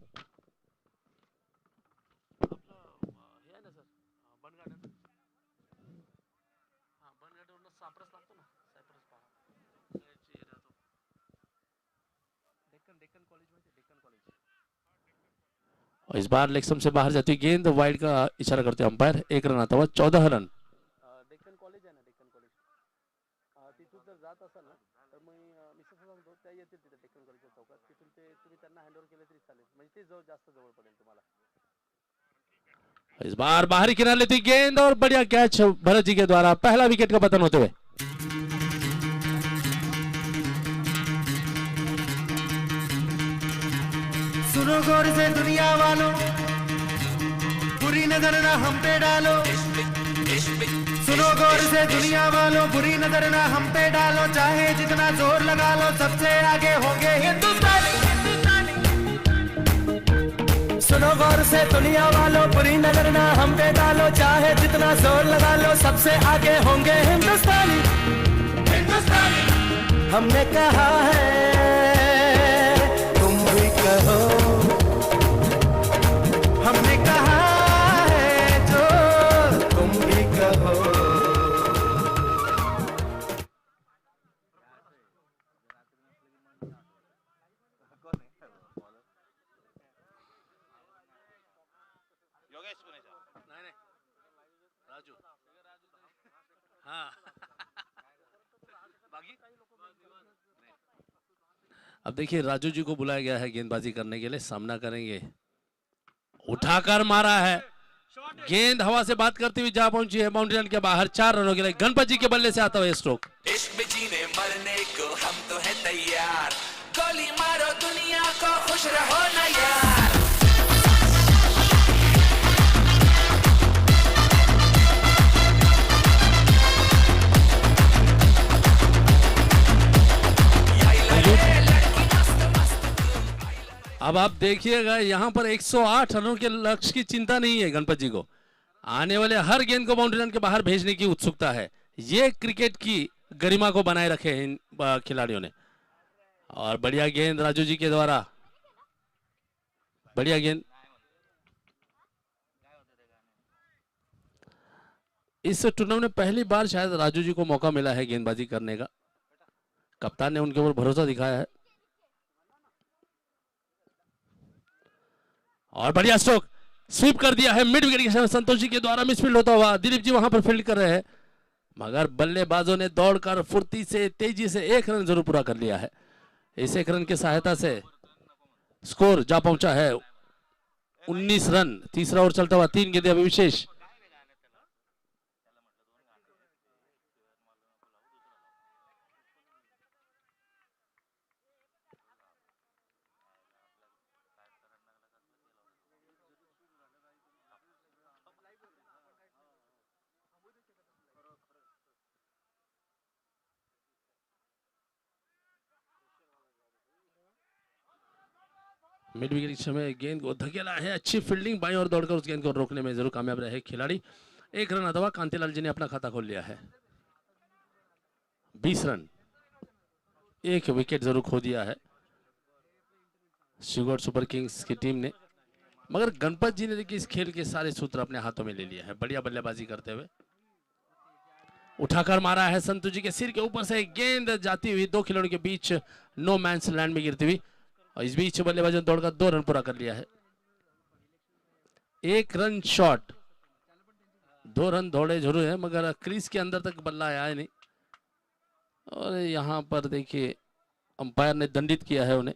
और इस बार लेग स्टंप से बाहर जाती गेंद, वाइड का इशारा करते अंपायर। 1 रन आता हुआ। 14 रन। डेक्कन कॉलेज आहे ना, डेक्कन कॉलेज तिथून जर जात असाल ना तर मग मिसेस सांगतो त्या येतील तिथे डेक्कन कॉलेजच्या चौकात, तिथून ते तुम्ही त्यांना हँडओव्हर केले तरी चालेल, म्हणजे ते जास्त जवळ पडेल तुम्हाला. इस बार बाहरी किनारे लेती गेंद और बढ़िया कैच भरत जी के द्वारा, पहला विकेट का पतन होते हुए। सुनो गौर से दुनिया वालों, बुरी नजर ना हम पे डालो. सुनो गौर से दुनिया वालों, बुरी नजर ना हम पे डालो. चाहे जितना जोर लगा लो, सबसे आगे होंगे हिंदुस्तानी. सुनो गौर से दुनिया वालों, बुरी नजर ना हम पे डालो. चाहे जितना जोर लगा लो, सबसे आगे होंगे हिंदुस्तानी. हिंदुस्तानी हमने कहा है, तुम भी कहो. हमने कहा है जो तुम भी कहो. राजू हाँ अब देखिए राजू जी को बुलाया गया है गेंदबाजी करने के लिए, सामना करेंगे। उठाकर मारा है गेंद, हवा से बात करती हुई जा पहुंची है बाउंड्री लाइन के बाहर। 4 रनों के लिए गणपत जी के बल्ले से आता हुआ स्ट्रोक। इश्क में जीने मरने को हम तो है तैयार. गोली मारो दुनिया को, खुश रहो ना यार. अब आप देखिएगा यहाँ पर 108 रनों के लक्ष्य की चिंता नहीं है गणपत जी को। आने वाले हर गेंद को बाउंड्री लाइन के बाहर भेजने की उत्सुकता है। ये क्रिकेट की गरिमा को बनाए रखे हैं इन खिलाड़ियों ने। और बढ़िया गेंद राजू जी के द्वारा, बढ़िया गेंद। इस टूर्नामेंट में पहली बार शायद राजू जी को मौका मिला है गेंदबाजी करने का। कप्तान ने उनके ऊपर भरोसा दिखाया है। और बढ़िया स्ट्रोक, स्वीप कर दिया है मिड विकेट के समय संतोष जी के द्वारा मिसफील्ड होता हुआ। दिलीप जी वहां पर फील्ड कर रहे हैं, मगर बल्लेबाजों ने दौड़कर फुर्ती से तेजी से 1 रन जरूर पूरा कर लिया है। इस 1 रन की सहायता से स्कोर जा पहुंचा है 19 रन। तीसरा ओवर चलता हुआ, 3 गेंदें अभी विशेष। मिड विकेट के समय गेंद को धकेला है, अच्छी फील्डिंग, बाईं ओर दौड़कर उस गेंद को रोकने में जरूर कामयाब रहे खिलाड़ी। 1 रन आता हुआ, कांतिलाल जी ने अपना खाता खोल लिया है। 20 रन। एक विकेट जरूर खो दिया है शिवगढ़ सुपर किंग्स की टीम ने, मगर गणपत जी ने देखिए इस खेल के सारे सूत्र अपने हाथों में ले लिए हैं। बढ़िया बल्लेबाजी करते हुए उठाकर मारा है संतु जी के सिर के ऊपर से, गेंद जाती हुई 2 खिलाड़ियों के बीच नो मैंस लैंड में गिरती हुई, और इस बीच बल्लेबाज ने दौड़कर 2 रन पूरा कर लिया है। 1 रन शॉट, 2 रन दौड़े जरूर है मगर क्रीज के अंदर तक बल्ला आया नहीं, और यहाँ पर देखिए अंपायर ने दंडित किया है उन्हें।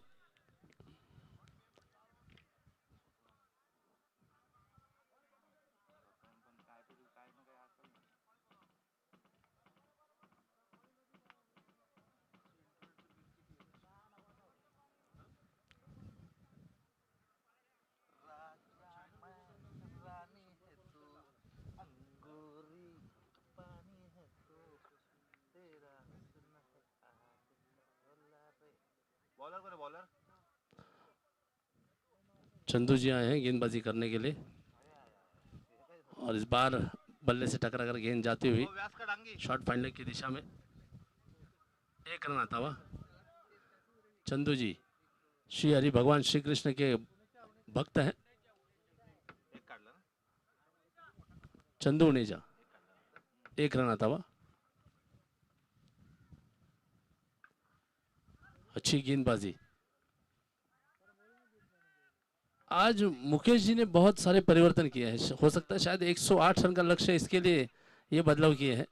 चंदू जी आए हैं गेंदबाजी करने के लिए, और इस बार बल्ले से टकरा कर गेंद जाती हुई शॉट फाइनल की दिशा में 1 रन आता हुआ। चंदू जी श्री हरि भगवान श्री कृष्ण के भक्त हैं। चंदू नेजा 1 रन आता हुआ। अच्छी गेंदबाजी। आज मुकेश जी ने बहुत सारे परिवर्तन किए हैं, हो सकता है शायद 108 रन का लक्ष्य, इसके लिए ये बदलाव किए हैं।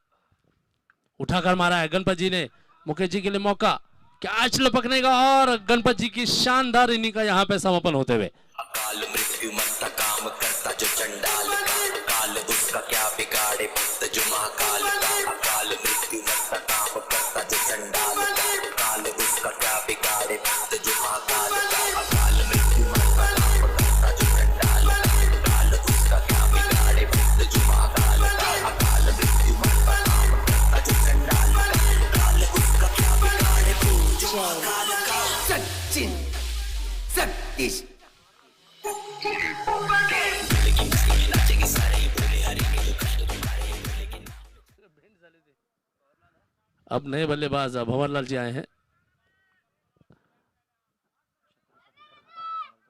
उठाकर मारा है गणपत जी ने, मुकेश जी के लिए मौका, कैच लपकने का, और गणपत जी की शानदार इनिंग का यहाँ पे समापन होते हुए। अकाल मृत्यु मरता काम करता जो चंडाल का, काल उसका क्या बिगाड़े भक्त जो महाकाल का। अकाल मृत्यु मरता काम करता जो चंडाल का, काल उसका क्या बिगाड़े भक्त जो महाकाल का। अकाल मृत्यु मरता काम करता जो चंडाल का, काल उसका क्या बिगाड़े भक्त जो महाकाल का। अकाल मृत्यु मरता काम करता जो चंडाल का, काल उसका क्या बिगाड़े भक्त जो महाकाल का। सचिन सतीश अब नए बल्लेबाज भंवरलाल जी आए हैं।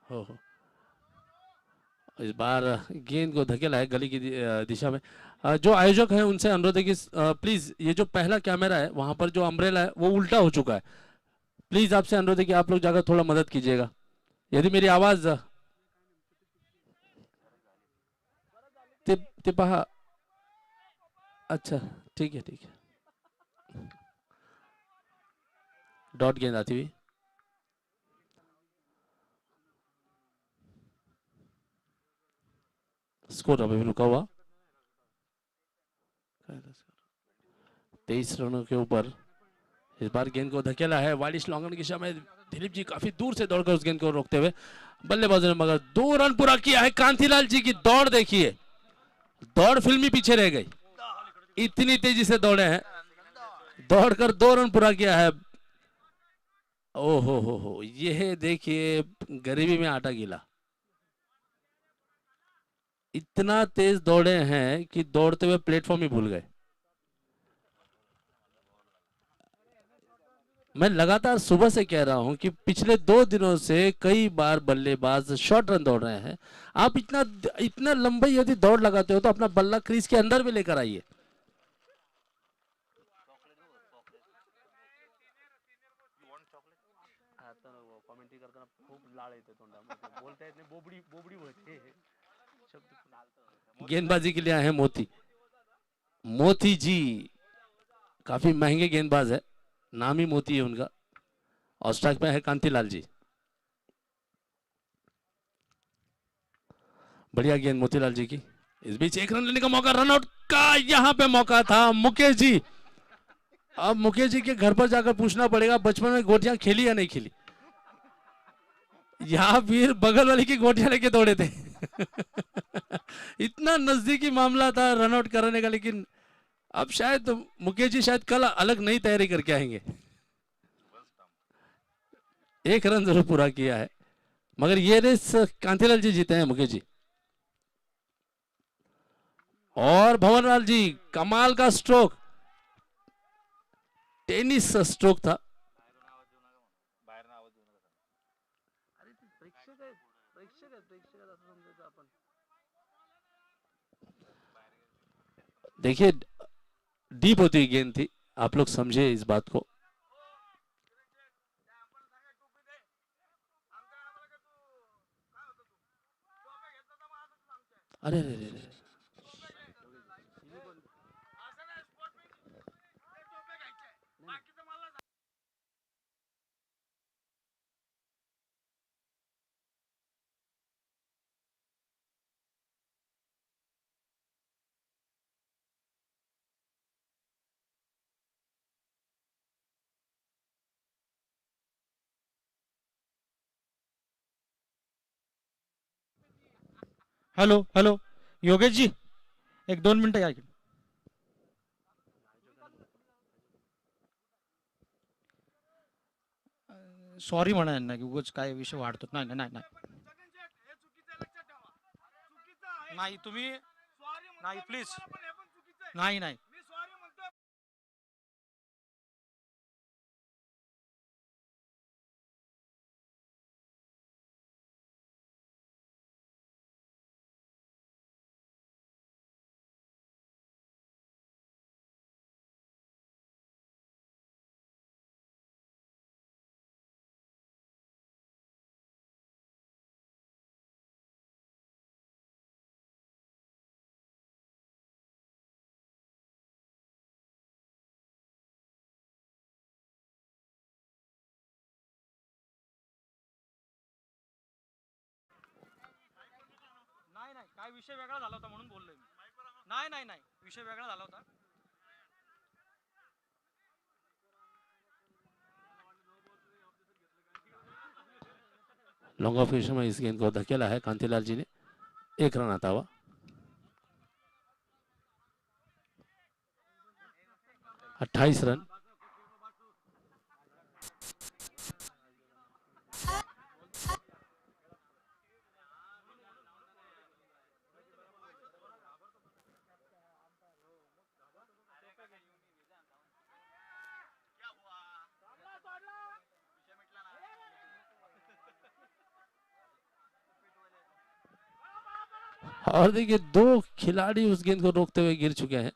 हो इस बार गेंद को धकेला है गली की दिशा में। जो आयोजक हैं उनसे अनुरोध है कि प्लीज ये जो पहला कैमरा है वहां पर जो अम्ब्रेला है वो उल्टा हो चुका है, प्लीज आपसे अनुरोध है कि आप लोग जाकर थोड़ा मदद कीजिएगा। यदि मेरी आवाज ते पहा, अच्छा ठीक है डॉट गेंद आती हुई, स्कोर अभी भी रुका हुआ 23 रनों के ऊपर। इस बार गेंद को धकेला है वाइडिश लॉन्गन की दिशा में, दिलीप जी काफी दूर से दौड़कर उस गेंद को रोकते हुए बल्लेबाजों ने मगर 2 रन पूरा किया है। कांतिलाल जी की दौड़ देखिए, दौड़ फिल्मी पीछे रह गई, इतनी तेजी से दौड़े हैं, दौड़कर 2 रन पूरा किया है। ओहो हो, यह देखिए गरीबी में आटा गीला, इतना तेज दौड़े हैं कि दौड़ते हुए प्लेटफॉर्म ही भूल गए। मैं लगातार सुबह से कह रहा हूं कि पिछले 2 दिनों से कई बार बल्लेबाज शॉर्ट रन दौड़ रहे हैं। आप इतना लंबी यदि दौड़ लगाते हो तो अपना बल्ला क्रीज के अंदर भी लेकर आइए। गेंदबाजी के लिए आए हैं मोती जी, काफी महंगे गेंदबाज है, नाम ही मोती है उनका, और स्ट्राइक पे है कांतिलाल जी। बढ़िया गेंद मोतीलाल जी की, इस बीच 1 रन लेने का मौका, रनआउट का यहाँ पे मौका था मुकेश जी। अब मुकेश जी के घर पर जाकर पूछना पड़ेगा बचपन में गोटियां खेली या नहीं खेली। यहाँ फिर बगल वाले की गोटियां लेके दौड़े थे इतना नजदीकी मामला था रनआउट कराने का, लेकिन अब शायद मुकेश जी शायद कल अलग नई तैयारी करके आएंगे। 1 रन जरूर पूरा किया है, मगर ये रेस कांतिलाल जी जीते हैं मुकेश जी। और भंवरलाल जी कमाल का स्ट्रोक, टेनिस स्ट्रोक था, प्रेक्षक आहेत असं समजायचं आपण. देखिए डीप होती हुई गेंद थी, आप लोग समझे इस बात को. अरे अरे अरे अरे. हॅलो हॅलो योगेश जी, 1-2 मिनिटं या इकडे. सॉरी म्हणा यांना की उगाच काय विषय वाढतो. नाही नाही नाही नाही तुम्ही नाही प्लीज नाही नाही. नाही नाही काय विषय वेगळा झाला होता म्हणून बोललोय मी. नाही नाही नाही विषय वेगळा झाला होता. लॉन्ग ऑफ में इस गेंद को धकेला है कांतिलाल जी ने. 1 रन आता हुआ. 28 रन. और देखिए 2 खिलाड़ी उस गेंद को रोकते हुए गिर चुके हैं.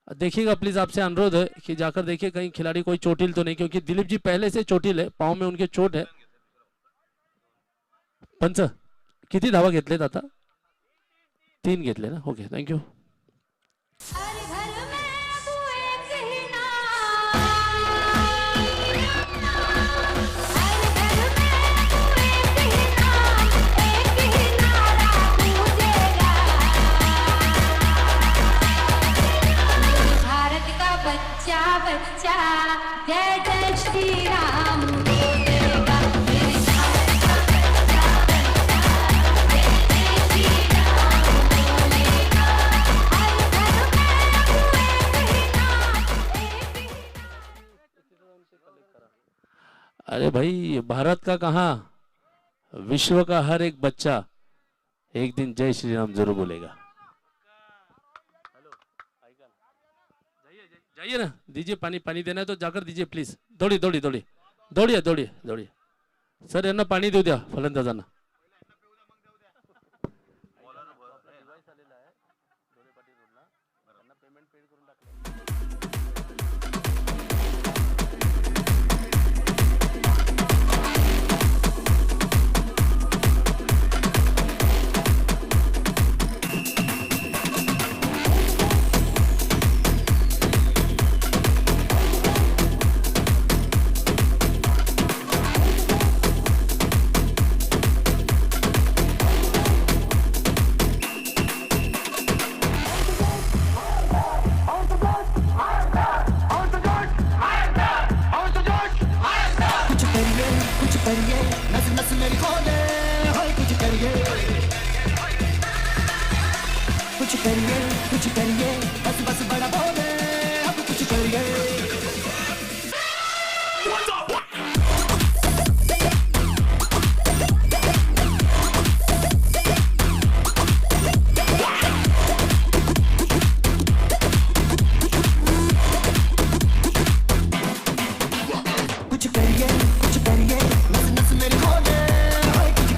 देखिएगा प्लीज, आपसे अनुरोध है कि जाकर देखिए कहीं खिलाड़ी कोई चोटिल तो नहीं, क्योंकि दिलीप जी पहले से चोटिल है, पाँव में उनके चोट है. पंच किती धावा घेतलेत आता? 3 घेतले ना. Okay thank you. हर घर में अब एक ही नाम, हर घर में अब एक ही नाम, एक ही नारा गूंजेगा, भारत का बच्चा बच्चा जय जय श्री राम बोलेगा, मेरे भारत का बच्चा बच्चा जय जय श्री राम बोलेगा, हर घर में अब एक ही नाम, एक ही अरे भाई भारत का कहाँ, विश्व का हर एक बच्चा एक दिन जय श्री राम जरूर बोलेगा. जाइए ना, दीजिए पानी. पानी देना है तो जाकर दीजिए प्लीज. दौड़िए दौड़िए दौड़िए दौड़िए दौड़िए दौड़िए. सर यांना पाणी देऊ द्या फलंदाजांना. डिवाइस आलेला आहे डोळे पाटील रोडला, त्यांना पेमेंट पेड करून टाकलं. करिए नस नस मेरी खोले होए कुछ करिए बस बस बड़ा बोले अब कुछ करिए कुछ करिए नस नस मेरी खोले होए कुछ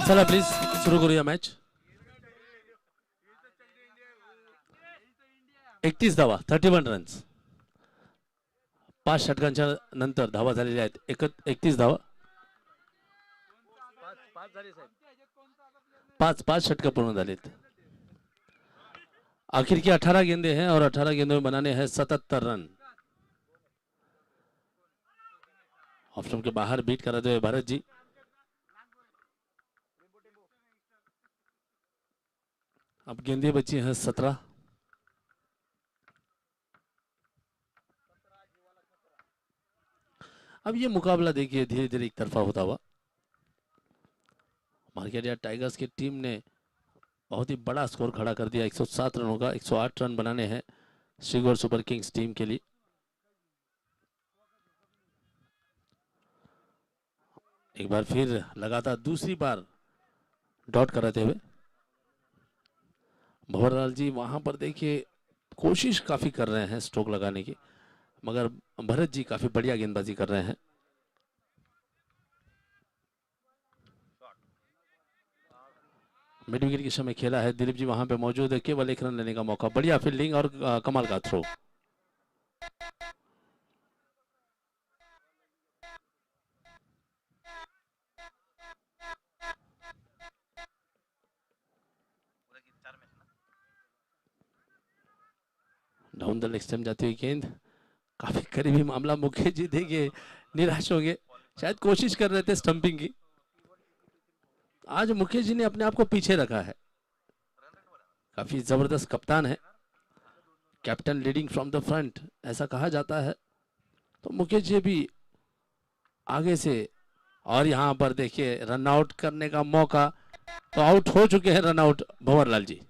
चला प्लीज सुरू करूया मॅच. 31 धावा, 31 रन्स. 5 षटकांच्या नंतर धावा झालेल्या आहेत 31 धावा. 5 षटक पूर्ण झालेत. आखिर की 18 गेंदे हैं और 18 गेंदों में बनाने हैं 77 रन. ऑप्शन के बाहर बीट कराते हुए भरत जी. अब गेंदे बची हैं 17. अब ये मुकाबला देखिए धीरे धीरे एक तरफा होता हुआ. मार्केट टाइगर्स की टीम ने बहुत ही बड़ा स्कोर खड़ा कर दिया. 107 रनों का 108 रन बनाने हैं श्रीगौर सुपर किंग्स टीम के लिए. एक बार फिर लगातार दूसरी बार डॉट कराते हुए भंवरलाल जी वहां पर देखिए कोशिश काफी कर रहे हैं स्ट्रोक लगाने की, मगर भरत जी काफी बढ़िया गेंदबाजी कर रहे हैं. मिड विकेट के समय खेला है. दिलीप जी वहां पे मौजूद है. केवल 1 रन लेने का मौका. बढ़िया फील्डिंग और कमाल का throw. Down the leg stump जाती हुई गेंद. काफी करीबी मामला. मुकेश जी देखिए निराश होंगे. शायद कोशिश कर रहे थे स्टंपिंग की. आज मुकेश जी ने अपने आप को पीछे रखा है. काफी जबरदस्त कप्तान है. Captain leading from the front ऐसा कहा जाता है. तो मुकेश जी भी आगे से, और यहाँ पर देखिए रन आउट करने का मौका. तो आउट हो चुके हैं रन आउट भंवरलाल जी.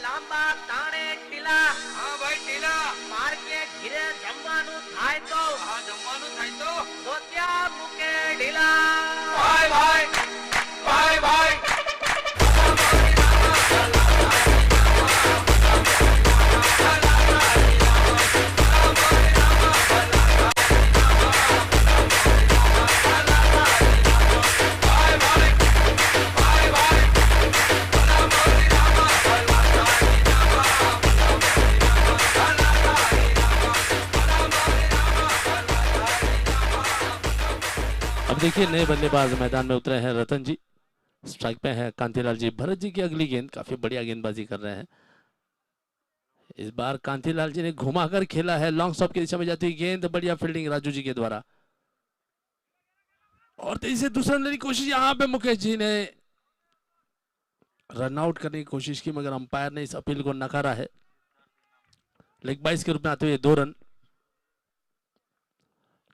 લાંબા તાણે ટીલા હા ભાઈ ટીલા માર કે ઘીરે જમવાનું થાય તો હા જમવાનું થાય તો દોત્યા મુકે ઢીલા ભાઈ ભાઈ ભાઈ ભાઈ अब देखिए नए बल्लेबाज मैदान में उतरे हैं. रतन जी स्ट्राइक पे हैं. कांतिलाल जी. भरत जी की अगली गेंद. काफी बढ़िया गेंदबाजी कर रहे हैं इस बार. कांतिलाल जी ने घुमाकर खेला है. लॉन्ग स्टॉप की दिशा में जाती हुई गेंद. बढ़िया फील्डिंग राजू जी के द्वारा. और तेजी से दूसरा रन की कोशिश. यहाँ पे मुकेश जी ने रन आउट करने की कोशिश की, मगर अंपायर ने इस अपील को नकारा है. लेग बाइस के रूप में आते हुए 2 रन.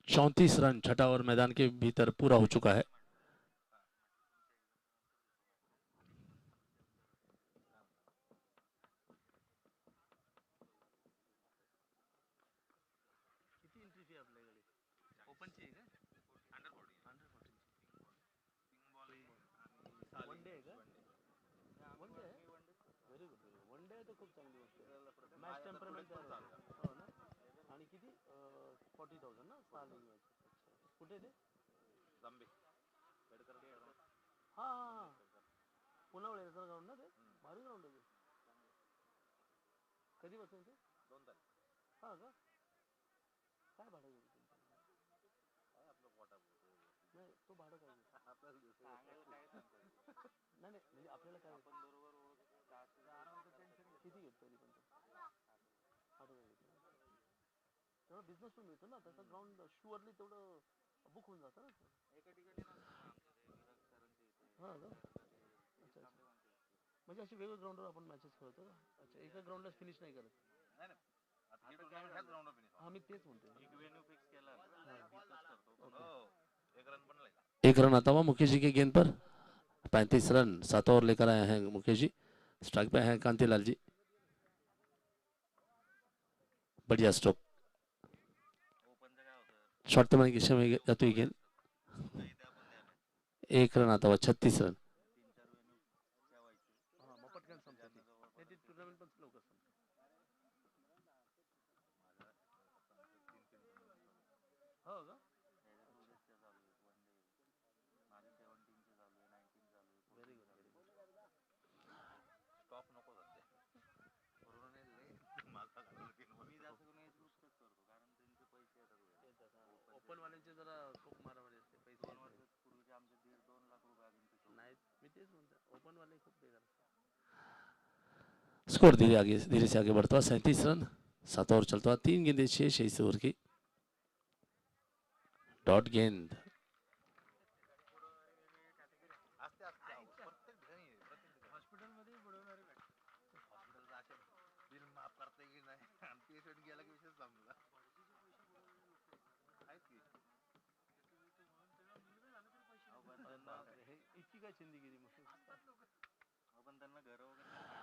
34 रन छठा ओवर मैदान के भीतर पूरा हो चुका है. मॅच टेम्परमेंट हो ना. आणि किती 40,000 ना साल कुठे ते हा हा हा पुन्हा वेळेचं ग्राउंड ना ते भारी ग्राउंड आहे ते. कधी बसेल ते 2 तारीख. हा का काय भाडं घेऊ नाही तो भाडं काय नाही नाही म्हणजे आपल्याला काय आपण बरोबर किती घेत तरी पण तेवढा बिझनेस पण मिळतो ना त्याचा. ग्राउंड शुअरली तेवढं बुक होऊन जातं ना एका ठिकाणी. हा का अच्छा अच्छा. म्हणजे अशी वेगवेगळ्या ग्राउंडवर आपण मॅचेस खेळतो का. अच्छा एका ग्राउंडला फिनिश नाही करत. हा मी तेच म्हणतो. एक रन आता हुआ मुकेश जी की गेंद पर. 35 रन 7 ओवर लेकर आए हैं मुकेश जी. स्ट्राइक पे हैं कांतिलाल जी. बढ़िया स्ट्रोक. शॉर्ट तमाम की दिशा में जाती हुई गेंद. 1 रन आता हुआ. 36 रन. ओपन वाल्यांचे जरा खूप मारामारी असते पैसे नाही मी तेच म्हणतो ओपन वाले खूप बेकार स्कोर धीरे से आगे बढ़ता हुआ 37 रन 7 ओवर चलता हुआ 3 गेंदें 6 ओवर की डॉट गेंद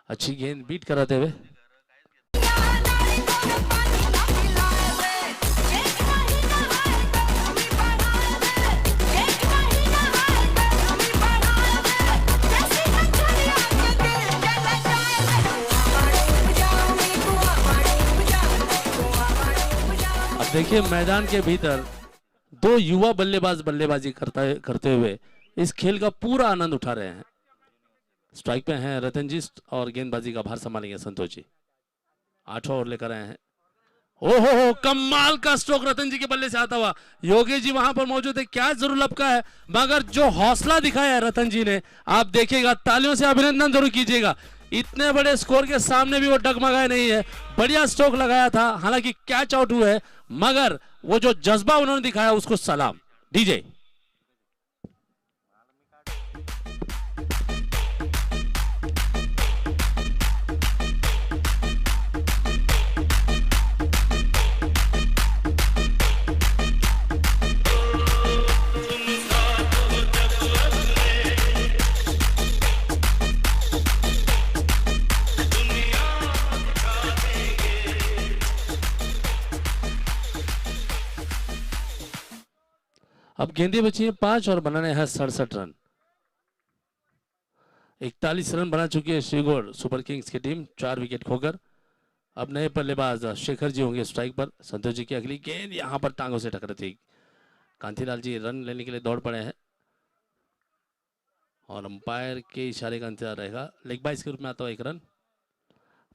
अच्छी गेंद बीट कराते हुए अब देखिए मैदान के भीतर दो युवा बल्लेबाज बल्लेबाजी करते हुए इस खेल का पूरा आनंद उठा रहे हैं। स्ट्राइक पे हैं रतन जी और गेंदबाजी का भार संभालेंगे संतोष जी। 8 ओवर लेकर आए हैं। ओहो कमाल का स्ट्रोक रतन जी के बल्ले से आता हुआ। योगेश जी वहां पर मौजूद है, क्या जरूर लपका है, मगर जो हौसला दिखाया है रतन जी ने, आप देखिएगा, तालियों से अभिनंदन जरूर कीजिएगा। इतने बड़े स्कोर के सामने भी वो डगमगाए नहीं है, बढ़िया स्ट्रोक लगाया था। हालांकि कैच आउट हुए है, मगर वो जो जज्बा उन्होंने दिखाया उसको सलाम। डीजे अब गेंदें बची हैं 5 और बनाने हैं 67 रन। 41 रन बना चुकी है श्रीगोर सुपर किंग्स की टीम 4 विकेट खोकर। अब नए बल्लेबाज शेखर जी होंगे स्ट्राइक पर। संतोष जी की अगली गेंद यहां पर टांगों से टकराई थी। कांतिलाल जी रन लेने के लिए दौड़ पड़े हैं और अंपायर के इशारे का इंतजार रहेगा। लेग बाइस के रूप में आता हुआ 1 रन।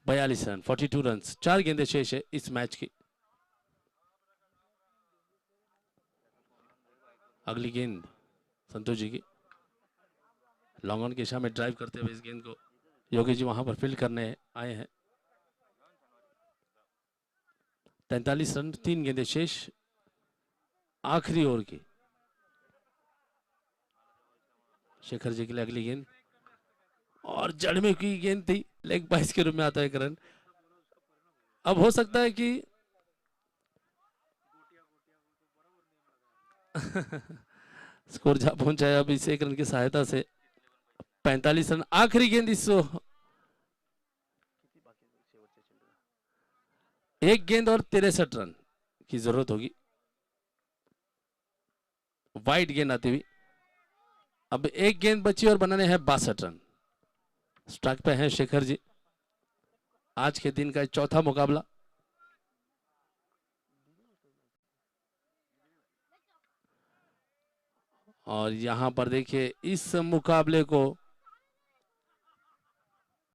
42 रन 42 रन, 4 गेंदें शेष है इस मैच की। अगली गेंद संतोष जी की लॉन्ग ऑन की दिशा में ड्राइव करते हुए इस गेंद को योगी जी वहां पर फील्ड करने आए हैं। 43 रन, 3 गेंदें शेष आखिरी ओवर की। शेखर जी के लिए अगली गेंद और जड़ में की गेंद थी, लेग बाइस के रूप में आता है 1 रन। अब हो सकता है कि स्कोर जहां पहुंचा है अब इस 1 रन की सहायता से। 45 रन, आखिरी गेंद इस 1 गेंद और 63 रन की जरूरत होगी। वाइड गेंद आती हुई। अब 1 गेंद बची और बनाने हैं 62 रन। स्ट्राइक पे हैं शेखर जी। आज के दिन का चौथा मुकाबला। और यहां पर देखिए इस मुकाबले को